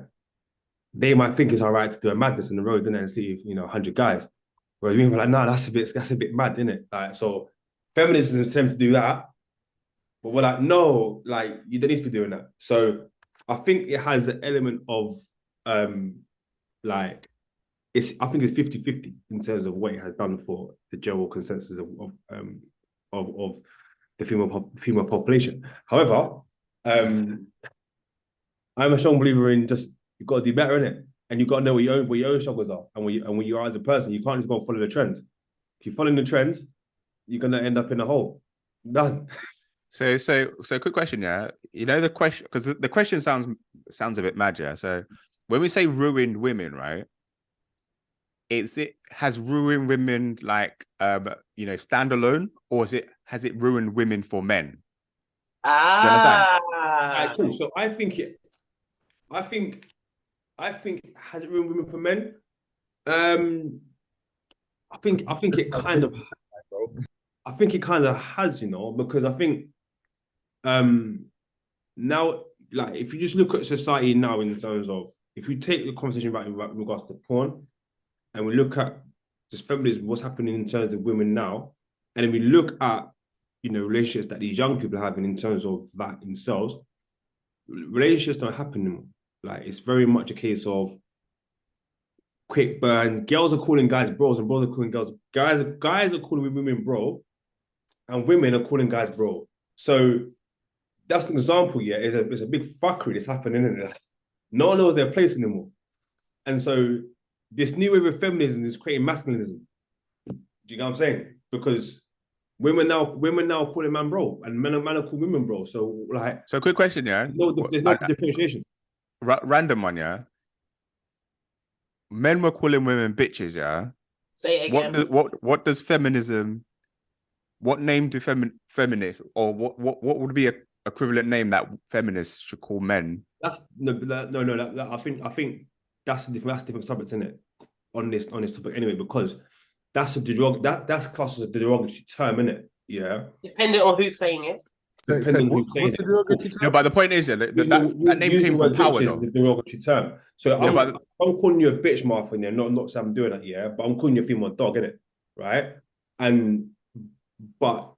they might think it's all right to do a madness in the road and see if, 100 guys. Whereas women were like, nah, that's a bit mad, isn't it? Like, so feminism is them to do that, but we're like, no, like you don't need to be doing that. So I think it has an element of like I think it's 50-50 in terms of what it has done for the general consensus of the female population. However, I'm a strong believer in just you've got to do better in it, and you've got to know what your own struggles are, and what you are as a person. You can't just go and follow the trends. If you're following the trends, you're gonna end up in a hole. Done. So quick question, yeah. You know the question, because the question sounds a bit mad, yeah. So when we say ruined women, right? Has ruined women like standalone, or has it ruined women for men? Do you understand? Right, cool. So I think has it ruined women for men? I think it kind of has, because I think now, like, if you just look at society now in terms of, if you take the conversation about in regards to porn, and we look at just feminism, what's happening in terms of women now, and then we look at relationships that these young people are having in terms of that themselves, relationships don't happen anymore. Like, it's very much a case of quick burn. Girls are calling guys bros, and bros are calling girls. Guys are calling women bro, and women are calling guys bro. So that's an example. Yeah, it's a big fuckery that's happening, isn't it? No one knows their place anymore, and so this new wave of feminism is creating masculinism. Do you know what I'm saying? Because women now calling man bro, and men are calling women bro. So like, so quick question, yeah. There's no differentiation. Random one, yeah. Men were calling women bitches, yeah. Say it again. What does feminism? What name do feminists, or what would be a equivalent name that feminists should call men? I think that's a different subject, isn't it? On this topic anyway, because that's classed as a derogatory term, isn't it? Yeah. Depending on who's saying it. Depending on who's saying it. No, but the point is, yeah, that name came from power, though. Is a derogatory term. So I'm calling you a bitch, Martha, yeah, not saying I'm doing that, yeah, but I'm calling you a female dog, innit? Right? But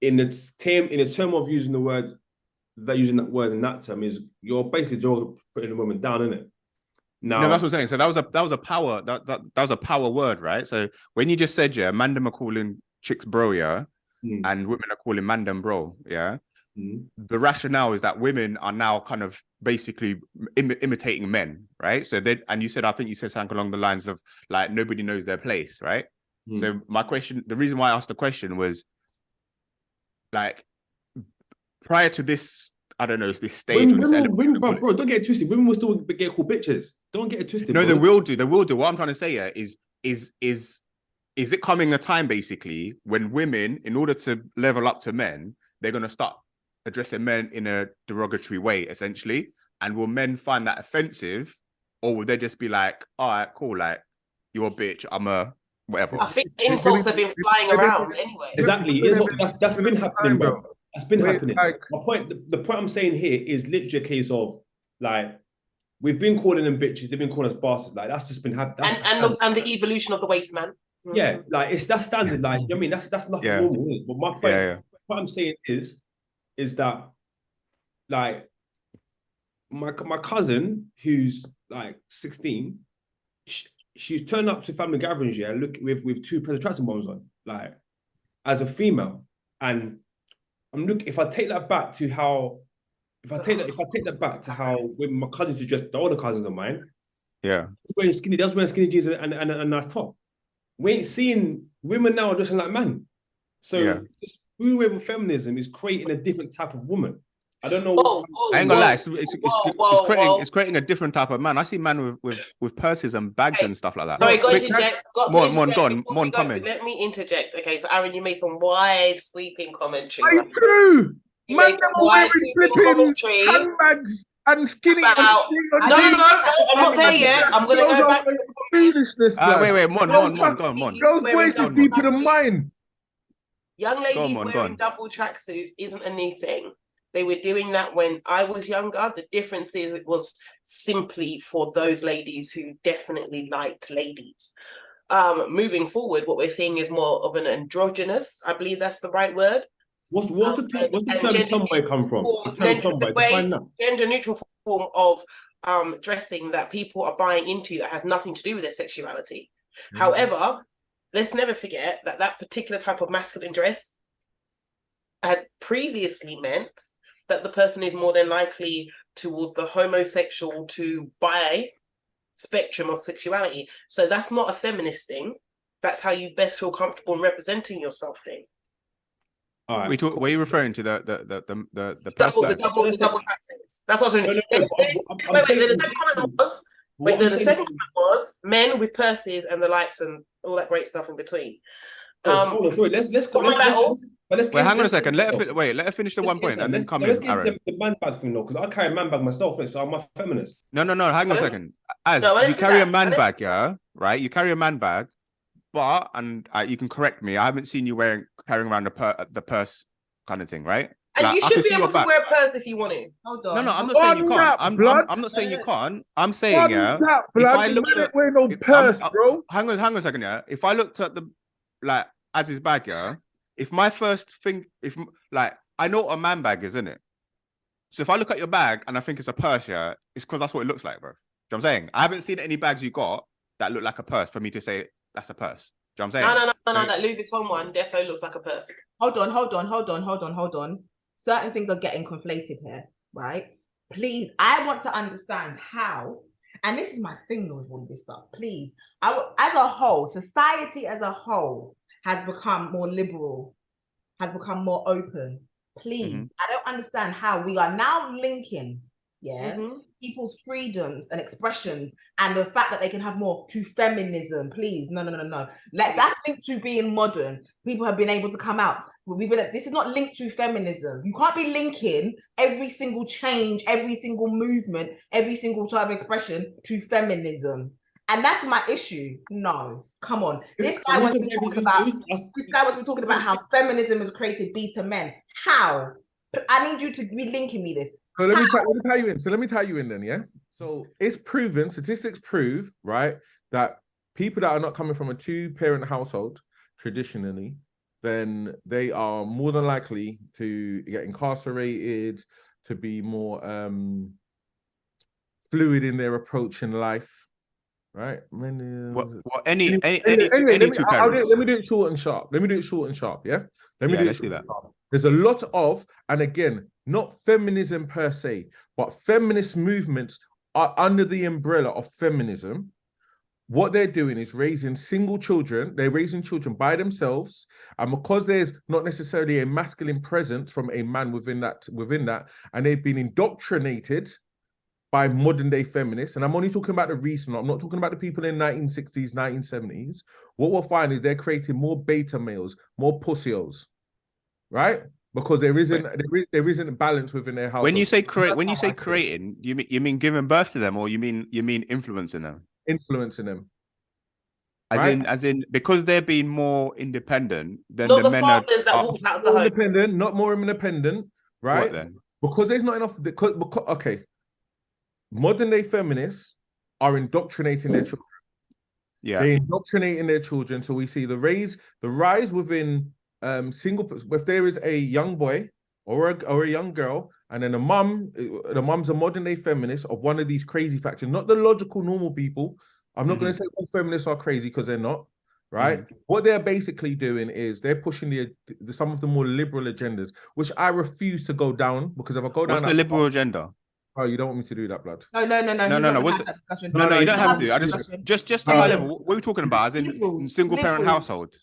in the term of using that word in that term, is you're basically putting a woman down, innit? Now, no, that's what I'm saying. So that was a power that was a power word, right? So when you just said, yeah, mandem are calling chicks bro, yeah, and women are calling mandem bro, yeah. The rationale is that women are now kind of basically imitating men, right? So I think you said something along the lines of like nobody knows their place, right? So my question, the reason why I asked the question was like prior to this, I don't know, this stage. Bro, don't get it twisted. Women will still get called bitches. Don't get it twisted. No, bro. They will do. They will do. What I'm trying to say here is it coming a time basically when women, in order to level up to men, they're going to start addressing men in a derogatory way, essentially. And will men find that offensive, or will they just be like, all right, cool, like you're a bitch, I'm a whatever? I think insults have been flying around anyway. Exactly. That's been happening, bro. That's been happening. The point I'm saying here is literally a case of like, we've been calling them bitches, they've been calling us bastards. Like, that's just been happening. And the evolution of the waist man. Yeah, like that's standard. Like, I mean, that's nothing normal. But my point, what I'm saying is that like my cousin who's like 16, she's turned up to family gatherings, yeah, look with two penetration bombs on, like as a female, and if I take that back to how when my cousins are just the older cousins of mine, yeah, wearing skinny jeans and a nice top. We ain't seeing women now dressing like men. So this new wave of feminism is creating a different type of woman. I don't know. I ain't gonna lie, it's creating a different type of man. I see man with purses and bags and stuff like that. Sorry, go interject. Mon, comment. Let me interject. Okay, so Aaron, you made some wide sweeping commentary. I do. Man, wearing flipping handbags and skinny. No, I'm not there yet. I'm gonna go back to the foolishness. Wait, Mon, go on, Mon. Girls' voice is deeper than mine. Young ladies wearing double tracksuits isn't a new thing. They were doing that when I was younger. The difference is it was simply for those ladies who definitely liked ladies. moving forward, what we're seeing is more of an androgynous, I believe that's the right word. What's the term tomboy come from? The term tomboy, define that. Gender neutral form of dressing that people are buying into that has nothing to do with their sexuality. However, let's never forget that that particular type of masculine dress has previously meant that the person is more than likely towards the homosexual to bi spectrum of sexuality. So that's not a feminist thing. That's how you best feel comfortable in representing yourself thing. All right. Were you referring to the Double bag? tracksuits. That's what I was saying. The second comment was men with purses and the likes and all that great stuff in between. Sorry, let's Wait, hang on a second. Let her finish the one point and then come in, Aaron. The man bag thing though, because I carry a man bag myself, so I'm a feminist. No. Hang on a second. You carry a man bag, yeah, right? You carry a man bag, but you can correct me. I haven't seen you carrying around the purse kind of thing, right? And like, you should be able to wear a purse if you want to. Hold on. No, I'm not saying you can't. I'm not saying you can't. I'm saying if I looked at bro. Hang on a second, yeah. If I looked at Az's bag, yeah. If my first thing, I know what a man bag is, isn't it? So if I look at your bag and I think it's a purse, yeah, it's because that's what it looks like, bro. Do you know what I'm saying? I haven't seen any bags you got that look like a purse for me to say that's a purse. Do you know what I'm saying? No. That Louis Vuitton one defo looks like a purse. Hold on. Certain things are getting conflated here, right? Please, I want to understand how, and this is my thing with all this stuff. Please, as a whole, society as a whole has become more liberal, has become more open. Please, I don't understand how we are now linking, people's freedoms and expressions and the fact that they can have more to feminism. Please, no. That's linked to being modern. People have been able to come out. This is not linked to feminism. You can't be linking every single change, every single movement, every single type of expression to feminism. And that's my issue. No, come on. This guy wants to be talking about how feminism has created beta men. How? I need you to be linking me this. So let me tie you in. So let me tie you in then, yeah? So it's proven, statistics prove, right, that people that are not coming from a two-parent household, traditionally, then they are more than likely to get incarcerated, to be more fluid in their approach in life, right? Any two parents. Let me do it short and sharp. Yeah? Let's do that. There's a lot of, and again, not feminism per se, but feminist movements are under the umbrella of feminism. What they're doing is raising single children. They're raising children by themselves. And because there's not necessarily a masculine presence from a man within that, and they've been indoctrinated by modern day feminists. And I'm only talking about the recent, I'm not talking about the people in 1960s, 1970s. What we'll find is they're creating more beta males, more pussios, right? Because there isn't a balance within their house. When you say creating, you mean giving birth to them, or you mean influencing them? Influencing them. As in, because they're being more independent than not the men are walk out the home. Independent, not more independent, right? What then? Because there's not enough. Okay, modern day feminists are indoctrinating their children. Yeah, they're indoctrinating their children. So we see the rise within single. If there is a young boy or a young girl, and then the mum's a modern day feminist of one of these crazy factions, not the logical normal people. I'm not going to say all feminists are crazy, because they're not, right? What they're basically doing is they're pushing some of the more liberal agendas, which I refuse to go down, because if I go down, what's the liberal agenda? Oh, you don't want me to do that, blood? No. What's it? No, you don't have to. I just high level. What are we talking about? As in single parent household?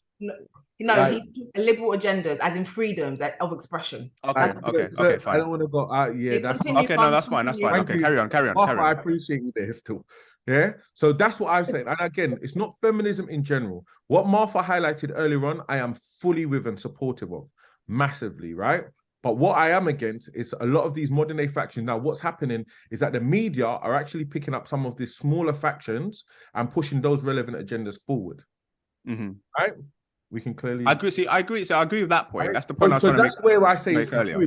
No, he's liberal agendas, as in freedoms of expression. Okay, fine. I don't want to go out. Yeah, that's okay. No, that's fine. Okay, carry on. I appreciate you there still. Yeah, so that's what I'm saying. And again, it's not feminism in general. What Martha highlighted earlier on, I am fully with and supportive of, massively, right? But what I am against is a lot of these modern day factions. Now, what's happening is that the media are actually picking up some of these smaller factions and pushing those relevant agendas forward. Right? We can clearly. I agree. So I agree with that point. Right? That's the point I was trying to make. That's where I say it's earlier.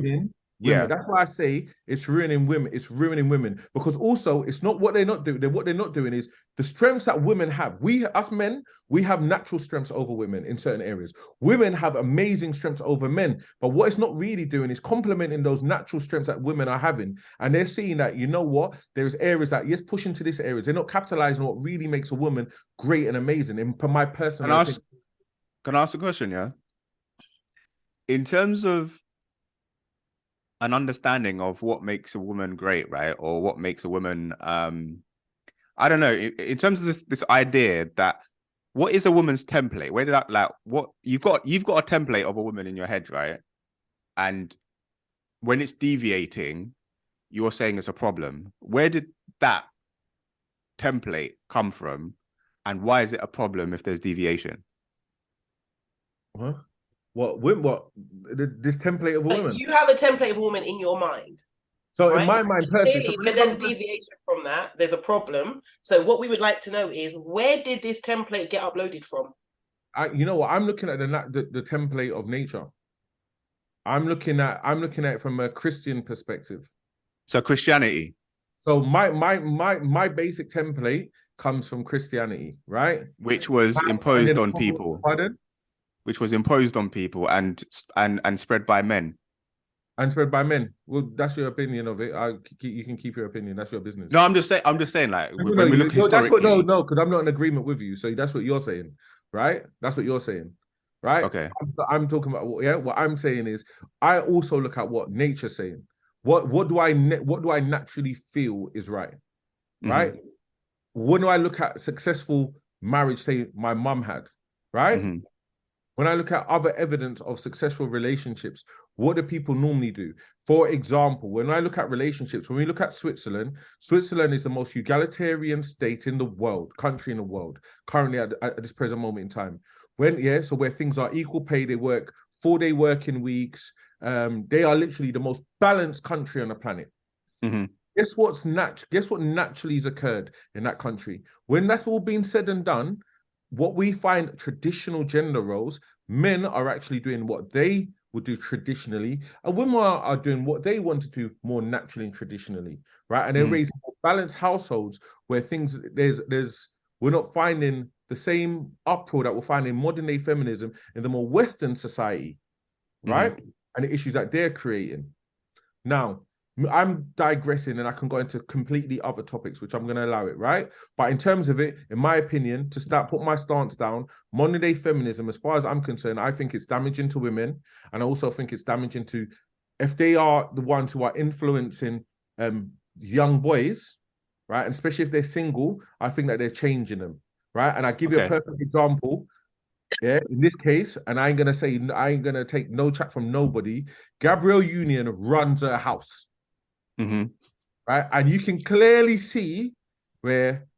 women. Yeah. That's why I say it's ruining women. It's ruining women because also it's not what they're not doing. What they're not doing is the strengths that women have. Us men, we have natural strengths over women in certain areas. Women have amazing strengths over men. But what it's not really doing is complementing those natural strengths that women are having. And they're seeing that, you know what, there's areas that, yes, push into this area. They're not capitalizing on what really makes a woman great and amazing. In my personal opinion. Can I ask a question? Yeah. In terms of an understanding of what makes a woman great, right? Or what makes a woman, I don't know, in terms of this idea that what is a woman's template? Where did that, like, what you've got a template of a woman in your head, right? And when it's deviating, you're saying it's a problem. Where did that template come from? And why is it a problem if there's deviation? Huh? This template of a woman? You have a template of a woman in your mind. So right? in my mind, personally, Clearly, but there's a deviation from that. There's a problem. So what we would like to know is, where did this template get uploaded from? You know what? I'm looking at the template of nature. I'm looking at it from a Christian perspective. So Christianity. So my basic template comes from Christianity, right? Which was imposed on people. Pardon? Which was imposed on people and spread by men. And spread by men. Well, that's your opinion of it. You can keep your opinion. That's your business. No, I'm just saying, like, when we look historically. No, because I'm not in agreement with you. So that's what you're saying, right? That's what you're saying, right? Okay. I'm talking about what I'm saying is I also look at what nature's saying. What do I naturally feel is right, right? Mm-hmm. When do I look at successful marriage, say my mum had, right? Mm-hmm. When I look at other evidence of successful relationships, what do people normally do? For example, when I look at relationships, when we look at Switzerland is the most egalitarian state in the world, country in the world, currently at this present moment in time. So where things are equal pay, they work 4-day working weeks. They are literally the most balanced country on the planet. Mm-hmm. Guess what naturally has occurred in that country? When that's all been said and done, what we find traditional gender roles, men are actually doing what they would do traditionally, and women are doing what they want to do more naturally and traditionally, right? And they're raising more balanced households where we're not finding the same uproar that we'll find in modern day feminism in the more Western society, right? And the issues that they're creating. Now, I'm digressing and I can go into completely other topics, which I'm going to allow it, right? But in terms of it, in my opinion, put my stance down, modern day feminism, as far as I'm concerned, I think it's damaging to women. And I also think it's damaging to, if they are the ones who are influencing young boys, right? And especially if they're single, I think that they're changing them, right? And I give you a perfect example. Yeah, in this case, and I ain't gonna take no chat from nobody. Gabrielle Union runs a house. Mm-hmm. Right, and you can clearly see where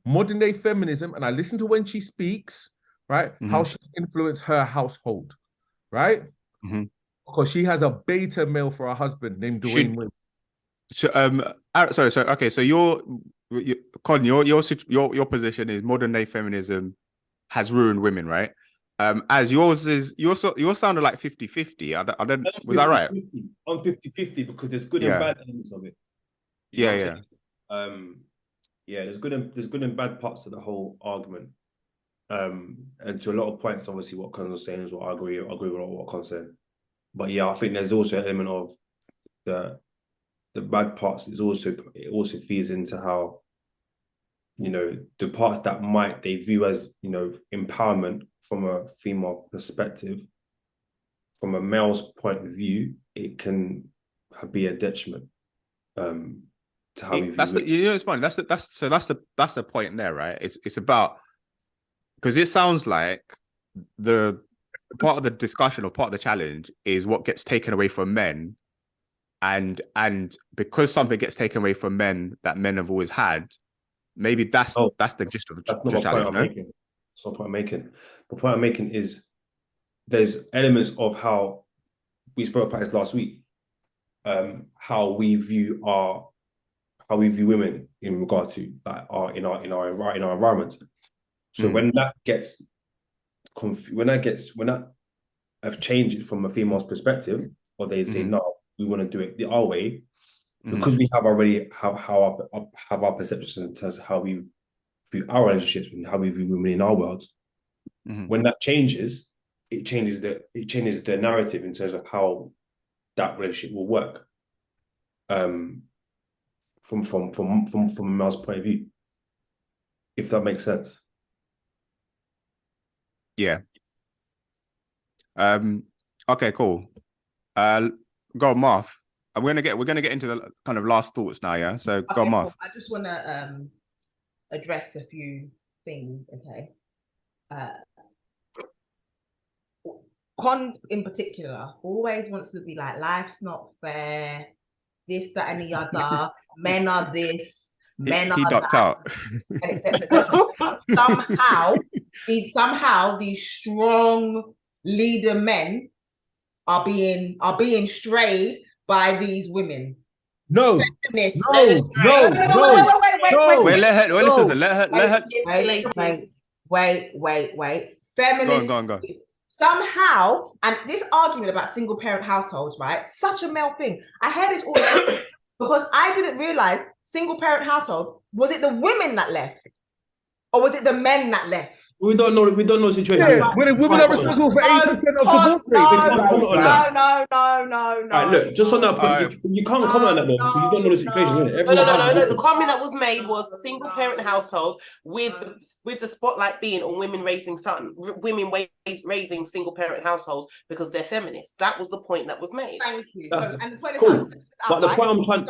modern day feminism, and I listen to when she speaks, right, how she's influenced her household, right, because she has a beta male for a husband named Dwayne Wade. Colin, your position is modern day feminism has ruined women, right? As yours is, yours sounded like 50-50. I don't, was that right? I'm 50-50 because there's good and bad elements of it. Yeah. There's good and bad parts of the whole argument. And to a lot of points, obviously, what Con was saying is what I agree with a lot of what Con said. But yeah, I think there's also an element of the bad parts. It also feeds into how, the parts that they view as, empowerment from a female perspective, from a male's point of view, it can be a detriment to how we view it. It's funny. That's the point there, right? It's about, because it sounds like the part of the discussion or part of the challenge is what gets taken away from men, and because something gets taken away from men that men have always had, maybe that's the gist of the challenge. That's not the point I'm making. The point I'm making is there's elements of how we spoke about this last week, how we view women in regard to in our environment. So when that changes from a female's perspective, or they say no, we want to do it our way, because we have already have our perceptions in terms of how we view our relationships and how we view women in our world. When that changes, it changes the narrative in terms of how that relationship will work. From a male's point of view, if that makes sense. Yeah. Okay, cool. Go on, Marv. We're gonna get into the kind of last thoughts now, yeah. So go on, Marv. I just want to address a few things. Okay. Cons in particular always wants to be like, life's not fair. This, that, and the other. Men are this. Men He are ducked that. out. And et cetera, et cetera. somehow these strong leader men are being strayed by these women. No, Feminists. no, Let us no, try. no. Wait, let her listen. Let her. Wait. Feminists. Go on. Somehow, and this argument about single parent households, right? Such a male thing. I hear this all the time because I didn't realize single parent household, was it the women that left? Or was it the men that left? We don't know the situation. Yeah, women are responsible for 80% of divorce rates. No. Right, look, just on that point, you can't comment on that though, because you don't know the situation, innit? No. The comment that was made was single parent households with the spotlight being on women raising raising single parent households because they're feminists. That was the point that was made. Thank you. And the point is cool. But the point I'm trying.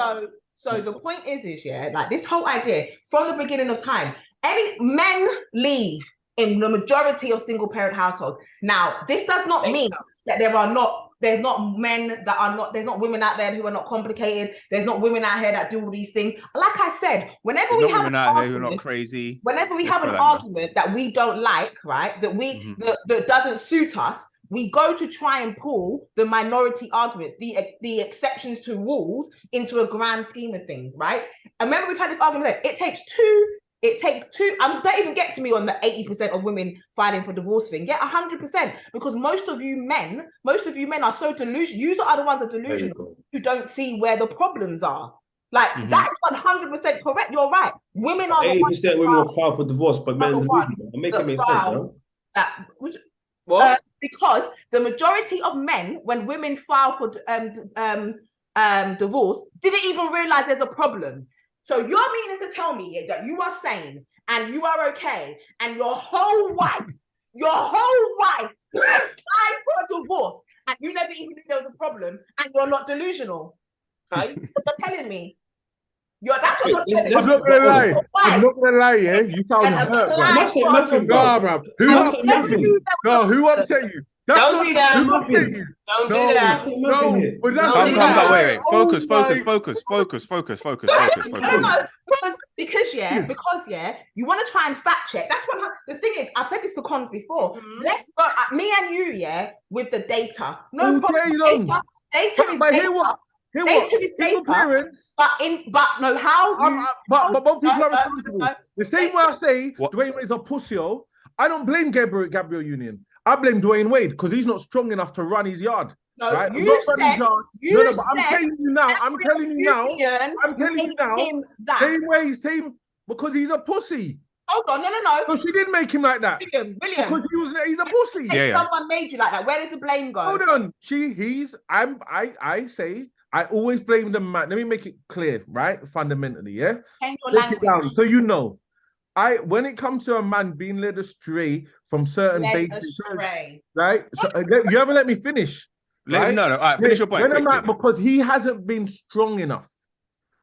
So the point is, yeah, like this whole idea from the beginning of time, any men leave in the majority of single parent households. Now, this does not mean that there's not women out there who are not complicated. There's not women out here that do all these things. Like I said, whenever we have an argument, who are not crazy. Whenever we have an argument that we don't like, right, that doesn't suit us, we go to try and pull the minority arguments, the exceptions to rules into a grand scheme of things, right? I remember we've had this argument. It takes two. Don't even get to me on the 80% of women fighting for divorce thing. Get 100%, because most of you men are so delusional. You are the ones that are delusional who don't see where the problems are. Like that's 100% correct. You're right. Women are 80% women will file for divorce, but men are delusional. I'm making sense, no? Because the majority of men, when women file for divorce, didn't even realize there's a problem. So you're meaning to tell me that you are sane and you are okay, and your whole wife applied for a divorce, and you never even knew there was a problem, and you're not delusional, right? Because you're telling me. That's what you're telling me. I'm not gonna lie, yeah. You sound hurt, bro. Who upset you? Don't do that. Don't do that. Wait. Focus. Because you want to try and fact check. That's what the thing is. I've said this to Con before. Let's go, me and you, with the data. No problem. Data is data. Data is data. But both people are responsible. The same way I say Dwayne Wade's a pussy, I don't blame Gabriel Union. I blame Dwayne Wade because he's not strong enough to run his yard. No, right? But I'm telling you now. Same because he's a pussy. Hold on, no. So she did make him like that. William. Because he's a pussy. Someone made you like that. Where does the blame go? Hold on. I always blame the man. Let me make it clear, right? Fundamentally, yeah? Change your language. So you know. When it comes to a man being led astray from certain bases, right? So you haven't let me finish. Right? No. All right, finish your point. Because he hasn't been strong enough,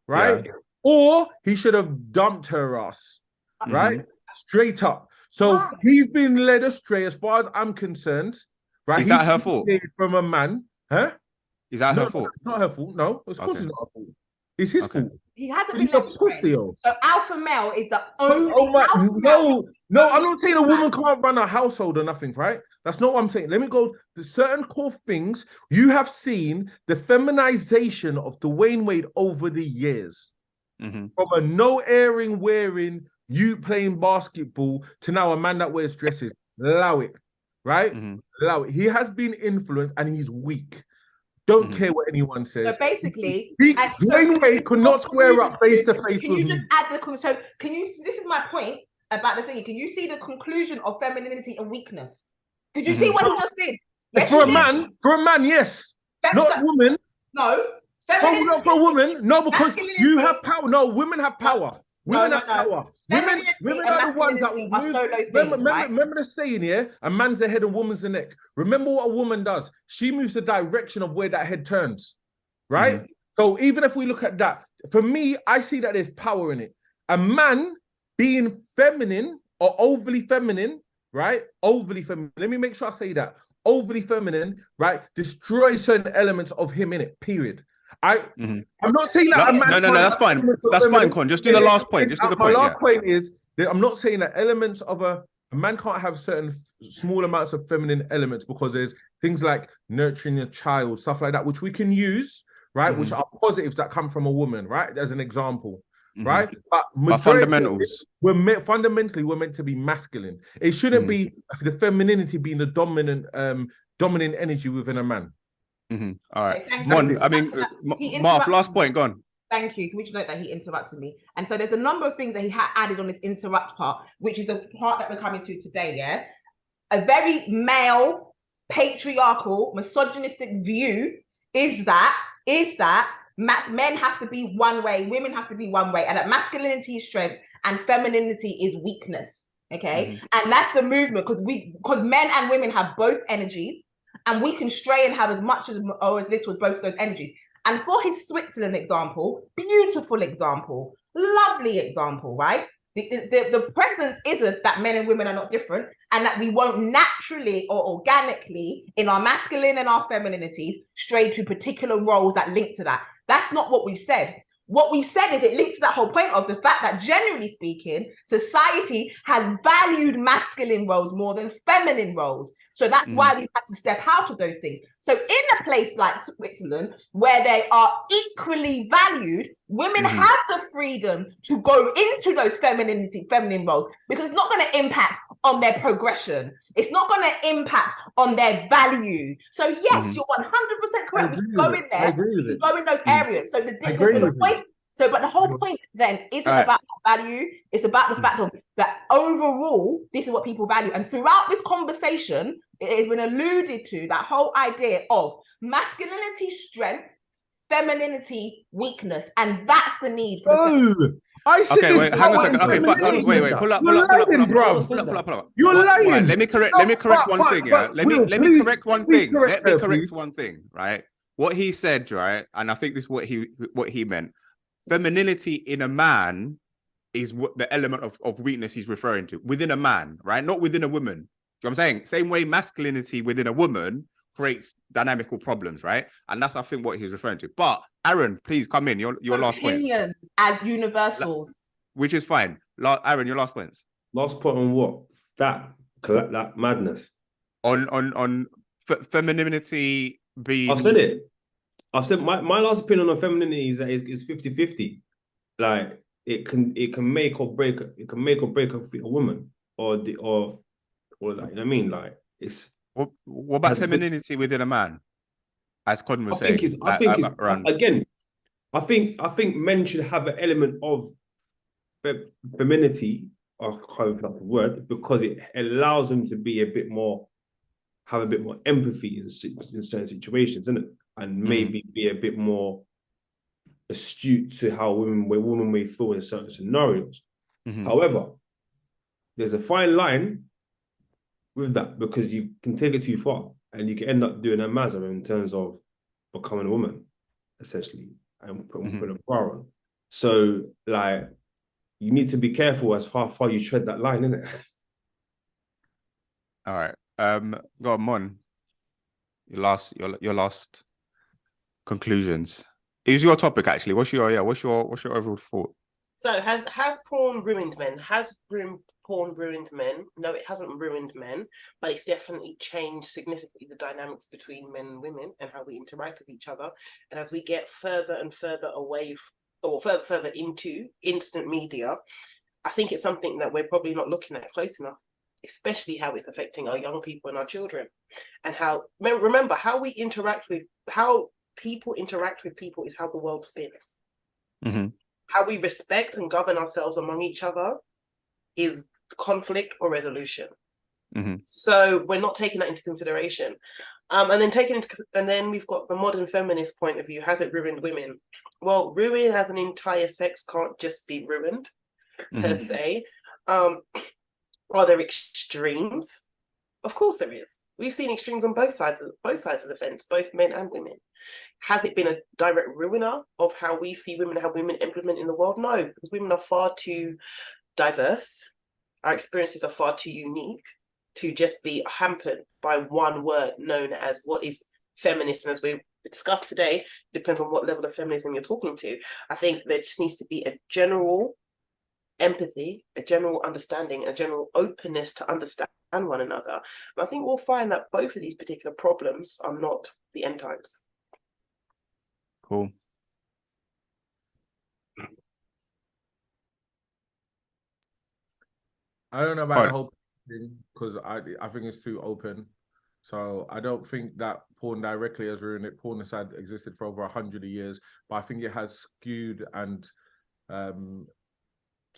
right? Yeah. Or he should have dumped her ass, right? Straight up. So he's been led astray, as far as I'm concerned. Right? Is that her fault? From a man, huh? Is that her fault? It's not her fault. No, of course it's not her fault. It's his fault. He hasn't been led astray. So alpha male is the only. No, I'm not saying a woman can't run a household or nothing, right? That's not what I'm saying. Let me go to certain core things. You have seen the feminization of Dwayne Wade over the years. From a no airing wearing, you playing basketball to now a man that wears dresses. Allow it, right? Allow it. He has been influenced and he's weak. Don't care what anyone says. So basically, Dwayne Wade could not square up face to face Can with you me. just add the so? Can you? This is my point about the thing. Can you see the conclusion of femininity and weakness? Did you see what he just did? Yes, For you a did. man, yes. Not women. No. Not for a woman. No, because you have power. No, women have power. Women have power. Women are the ones that will move. Remember the saying here, a man's the head and woman's the neck. Remember what a woman does. She moves the direction of where that head turns, right? So even if we look at that, for me, I see that there's power in it. A man being feminine or overly feminine, right? Overly feminine. Let me make sure I say that. Overly feminine, right? Destroys certain elements of him in it, period. I'm not saying that. No, that's fine. That's fine, Con. Just do the last point. Just do the point. My last point is that I'm not saying that elements of a man can't have certain small amounts of feminine elements, because there's things like nurturing a child, stuff like that, which we can use, right? Which are positives that come from a woman, right? As an example, right? But fundamentals. Fundamentally, we're meant to be masculine. It shouldn't be the femininity being the dominant energy within a man. All right. Okay, Mon, I mean, Marv, last point, go on. Thank you. Can we just note that he interrupted me? And so there's a number of things that he had added on this interrupt part, which is the part that we're coming to today, yeah? A very male, patriarchal, misogynistic view is that men have to be one way, women have to be one way, and that masculinity is strength and femininity is weakness, okay? And that's the movement, because men and women have both energies, and we can stray and have as much as or as little with both of those energies. And for his Switzerland example, beautiful example, lovely example, right? The precedent isn't that men and women are not different, and that we won't naturally or organically in our masculine and our femininities stray to particular roles that link to that. That's not what we've said. What we've said is it links to that whole point of the fact that, generally speaking, society has valued masculine roles more than feminine roles. So that's why we've had to step out of those things. So in a place like Switzerland, where they are equally valued, women have the freedom to go into those feminine roles, because it's not going to impact on their progression. It's not going to impact on their value. So yes, you're 100% correct. We can go in there. We can go in those areas. So but the whole point then isn't about value. It's about the fact of that overall, this is what people value. And throughout this conversation, it has been alluded to that whole idea of masculinity, strength, femininity, weakness, and that's the need for I said wait, hang on a second. Okay, wait, pull up. You're lying. Right, let me correct one thing. Yeah, let me correct one thing. Let me correct one thing. Right, what he said, right, and I think this is what he meant. Femininity in a man is what the element of weakness he's referring to within a man, right? Not within a woman. You know what I'm saying? Same way masculinity within a woman creates dynamical problems, right? And that's, I think, what he's referring to. But Aaron, please come in. Your last point. Opinions as universals. Which is fine. Aaron, your last points. Last point on what? That madness. On femininity being... I've said it. I've said my last opinion on femininity is that it's 50-50. Like it can make or break a woman or like, you know what I mean? Like it's what about femininity within a man? As Con was saying. I think men should have an element of femininity, I can't think of the word, because it allows them to have a bit more empathy in certain situations, isn't it? And maybe be a bit more astute to how women may feel in certain scenarios. However, there's a fine line with that, because you can take it too far and you can end up doing a mazza in terms of becoming a woman, essentially, and putting a bar on. So, like, you need to be careful as far you tread that line, innit? All right. Go on, Mon. Your last conclusions. It was your topic, actually. What's your overall thought? So has porn ruined men? Has porn ruined men? No, it hasn't ruined men, but it's definitely changed significantly the dynamics between men and women and how we interact with each other. And as we get further and further away, or further into instant media, I think it's something that we're probably not looking at close enough, especially how it's affecting our young people and our children. And how, remember, how we interact with, how people interact with people is how the world spins. Mm-hmm. How we respect and govern ourselves among each other is conflict or resolution. Mm-hmm. So we're not taking that into consideration. And then we've got the modern feminist point of view. Has it ruined women? Well, ruin as an entire sex can't just be ruined per se. Are there extremes? Of course there is. We've seen extremes on both sides of the fence, both men and women. Has it been a direct ruiner of how we see women, how women implement in the world? No, because women are far too diverse. Our experiences are far too unique to just be hampered by one word known as what is feminism. As we discussed today, depends on what level of feminism you're talking to. I think there just needs to be a general empathy, a general understanding, a general openness to understand one another. And I think we'll find that both of these particular problems are not the end times. Cool. I don't know about Right. the whole thing because I think it's too open. So I don't think that porn directly has ruined it. Porn has existed for over 100 years, but I think it has skewed and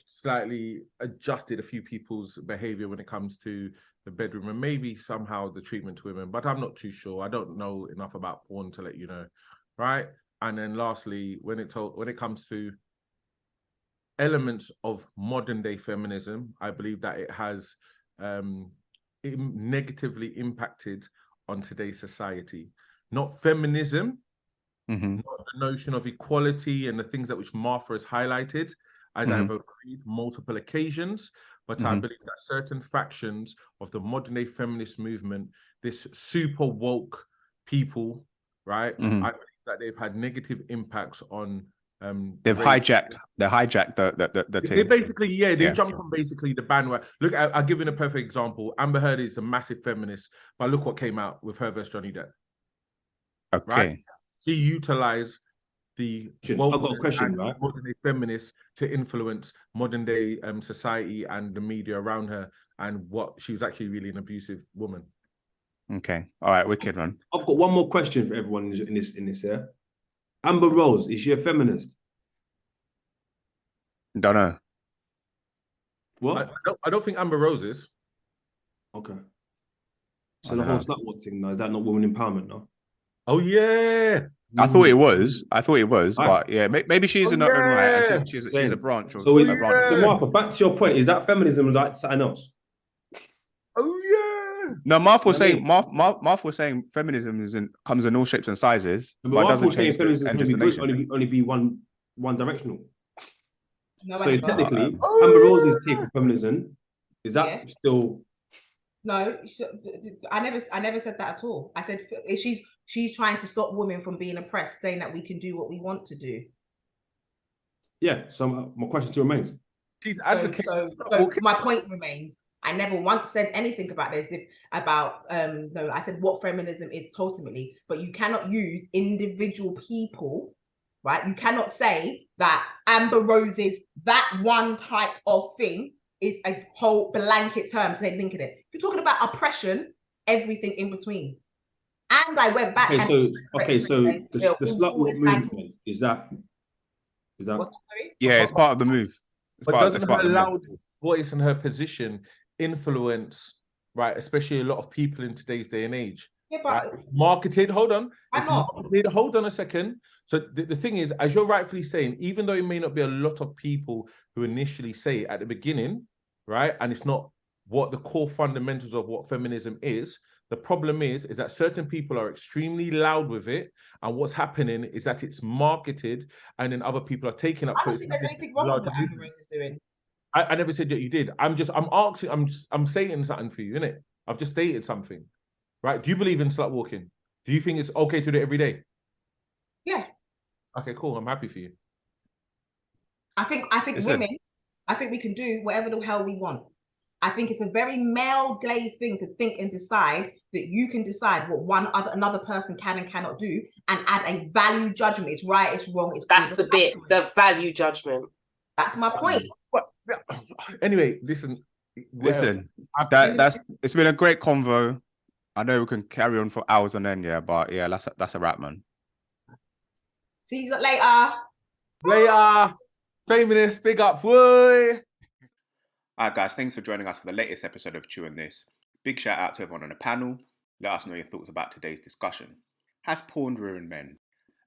slightly adjusted a few people's behavior when it comes to the bedroom and maybe somehow the treatment to women. But I'm not too sure. I don't know enough about porn to let you know, right? And then lastly, when it comes to elements of modern day feminism, I believe that it has negatively impacted on today's society. Not feminism, not the notion of equality and the things that which Martha has highlighted, as I've agreed multiple occasions, but I believe that certain factions of the modern day feminist movement, this super woke people, right? I believe that they've had negative impacts on They've hijacked the they thing. basically, they jumped on basically the bandwagon. Look, I'll give you a perfect example. Amber Heard is a massive feminist, but look what came out with her versus Johnny Depp. Okay. Right? She utilized the I've got a question, right? modern day feminists to influence modern day society and the media around her, and what she was actually really an abusive woman. Okay. All right. Wicked, man. I've got one more question for everyone in this here. Amber Rose, is she a feminist? Don't know. What? I don't think Amber Rose is. Okay. So the whole slut thing now, is that not women empowerment now? Oh yeah. I thought it was. But yeah, maybe she's in her own right, and she's a branch of so a branch. So Martha, back to your point, is that feminism like something else? Oh yeah. No, Martha was saying feminism comes in all shapes and sizes, but it doesn't change feminism the can be good, destination. only be one directional. No, So technically, Amber Rose's take of feminism, is that still? No, I never said that at all. I said she's trying to stop women from being oppressed, saying that we can do what we want to do. Yeah. So my question still remains. She's advocating. So my point remains. I never once said anything about this. No, I said what feminism is ultimately, but you cannot use individual people, right? You cannot say that Amber Rose's that one type of thing is a whole blanket term to say link in it. You're talking about oppression, everything in between. And I went back. So the slut walk movement is that? What, sorry? Yeah, it's part of the move. But doesn't her loud voice and her position influence, right, especially a lot of people in today's day and age? Yeah, but right? It's marketed. Hold on. It's marketed. Hold on a second. So the thing is, as you're rightfully saying, even though it may not be a lot of people who initially say it at the beginning, right, and it's not what the core fundamentals of what feminism is, the problem is that certain people are extremely loud with it, and what's happening is that it's marketed, and then other people are taking up. I don't think there's anything wrong with what Amber Rose is doing. I never said that you did. I'm saying something for you, innit? I've just stated something, right? Do you believe in slut walking? Do you think it's okay to do it every day? Yeah. Okay, cool. I'm happy for you. I think women, I think we can do whatever the hell we want. I think it's a very male-glazed thing to think and decide that you can decide what another person can and cannot do, and add a value judgment. It's right, it's wrong, it's that's the bit, the value judgment. That's my point. Anyway, listen. It's been a great convo. I know we can carry on for hours on end, but yeah, that's a wrap, man. See you later. Later. Feminist, big up, boy. Alright guys, thanks for joining us for the latest episode of ChewOnThis. Big shout out to everyone on the panel. Let us know your thoughts about today's discussion. Has porn ruined men?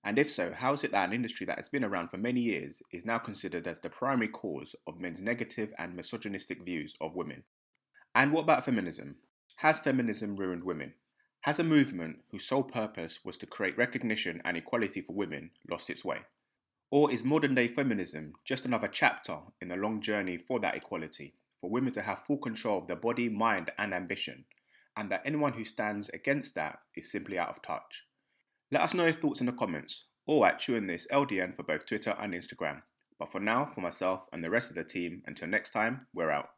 And if so, how is it that an industry that has been around for many years is now considered as the primary cause of men's negative and misogynistic views of women? And what about feminism? Has feminism ruined women? Has a movement whose sole purpose was to create recognition and equality for women lost its way? Or is modern day feminism just another chapter in the long journey for that equality, for women to have full control of their body, mind, and ambition, and that anyone who stands against that is simply out of touch? Let us know your thoughts in the comments, or at ChewOnThis LDN for both Twitter and Instagram. But for now, for myself and the rest of the team, until next time, we're out.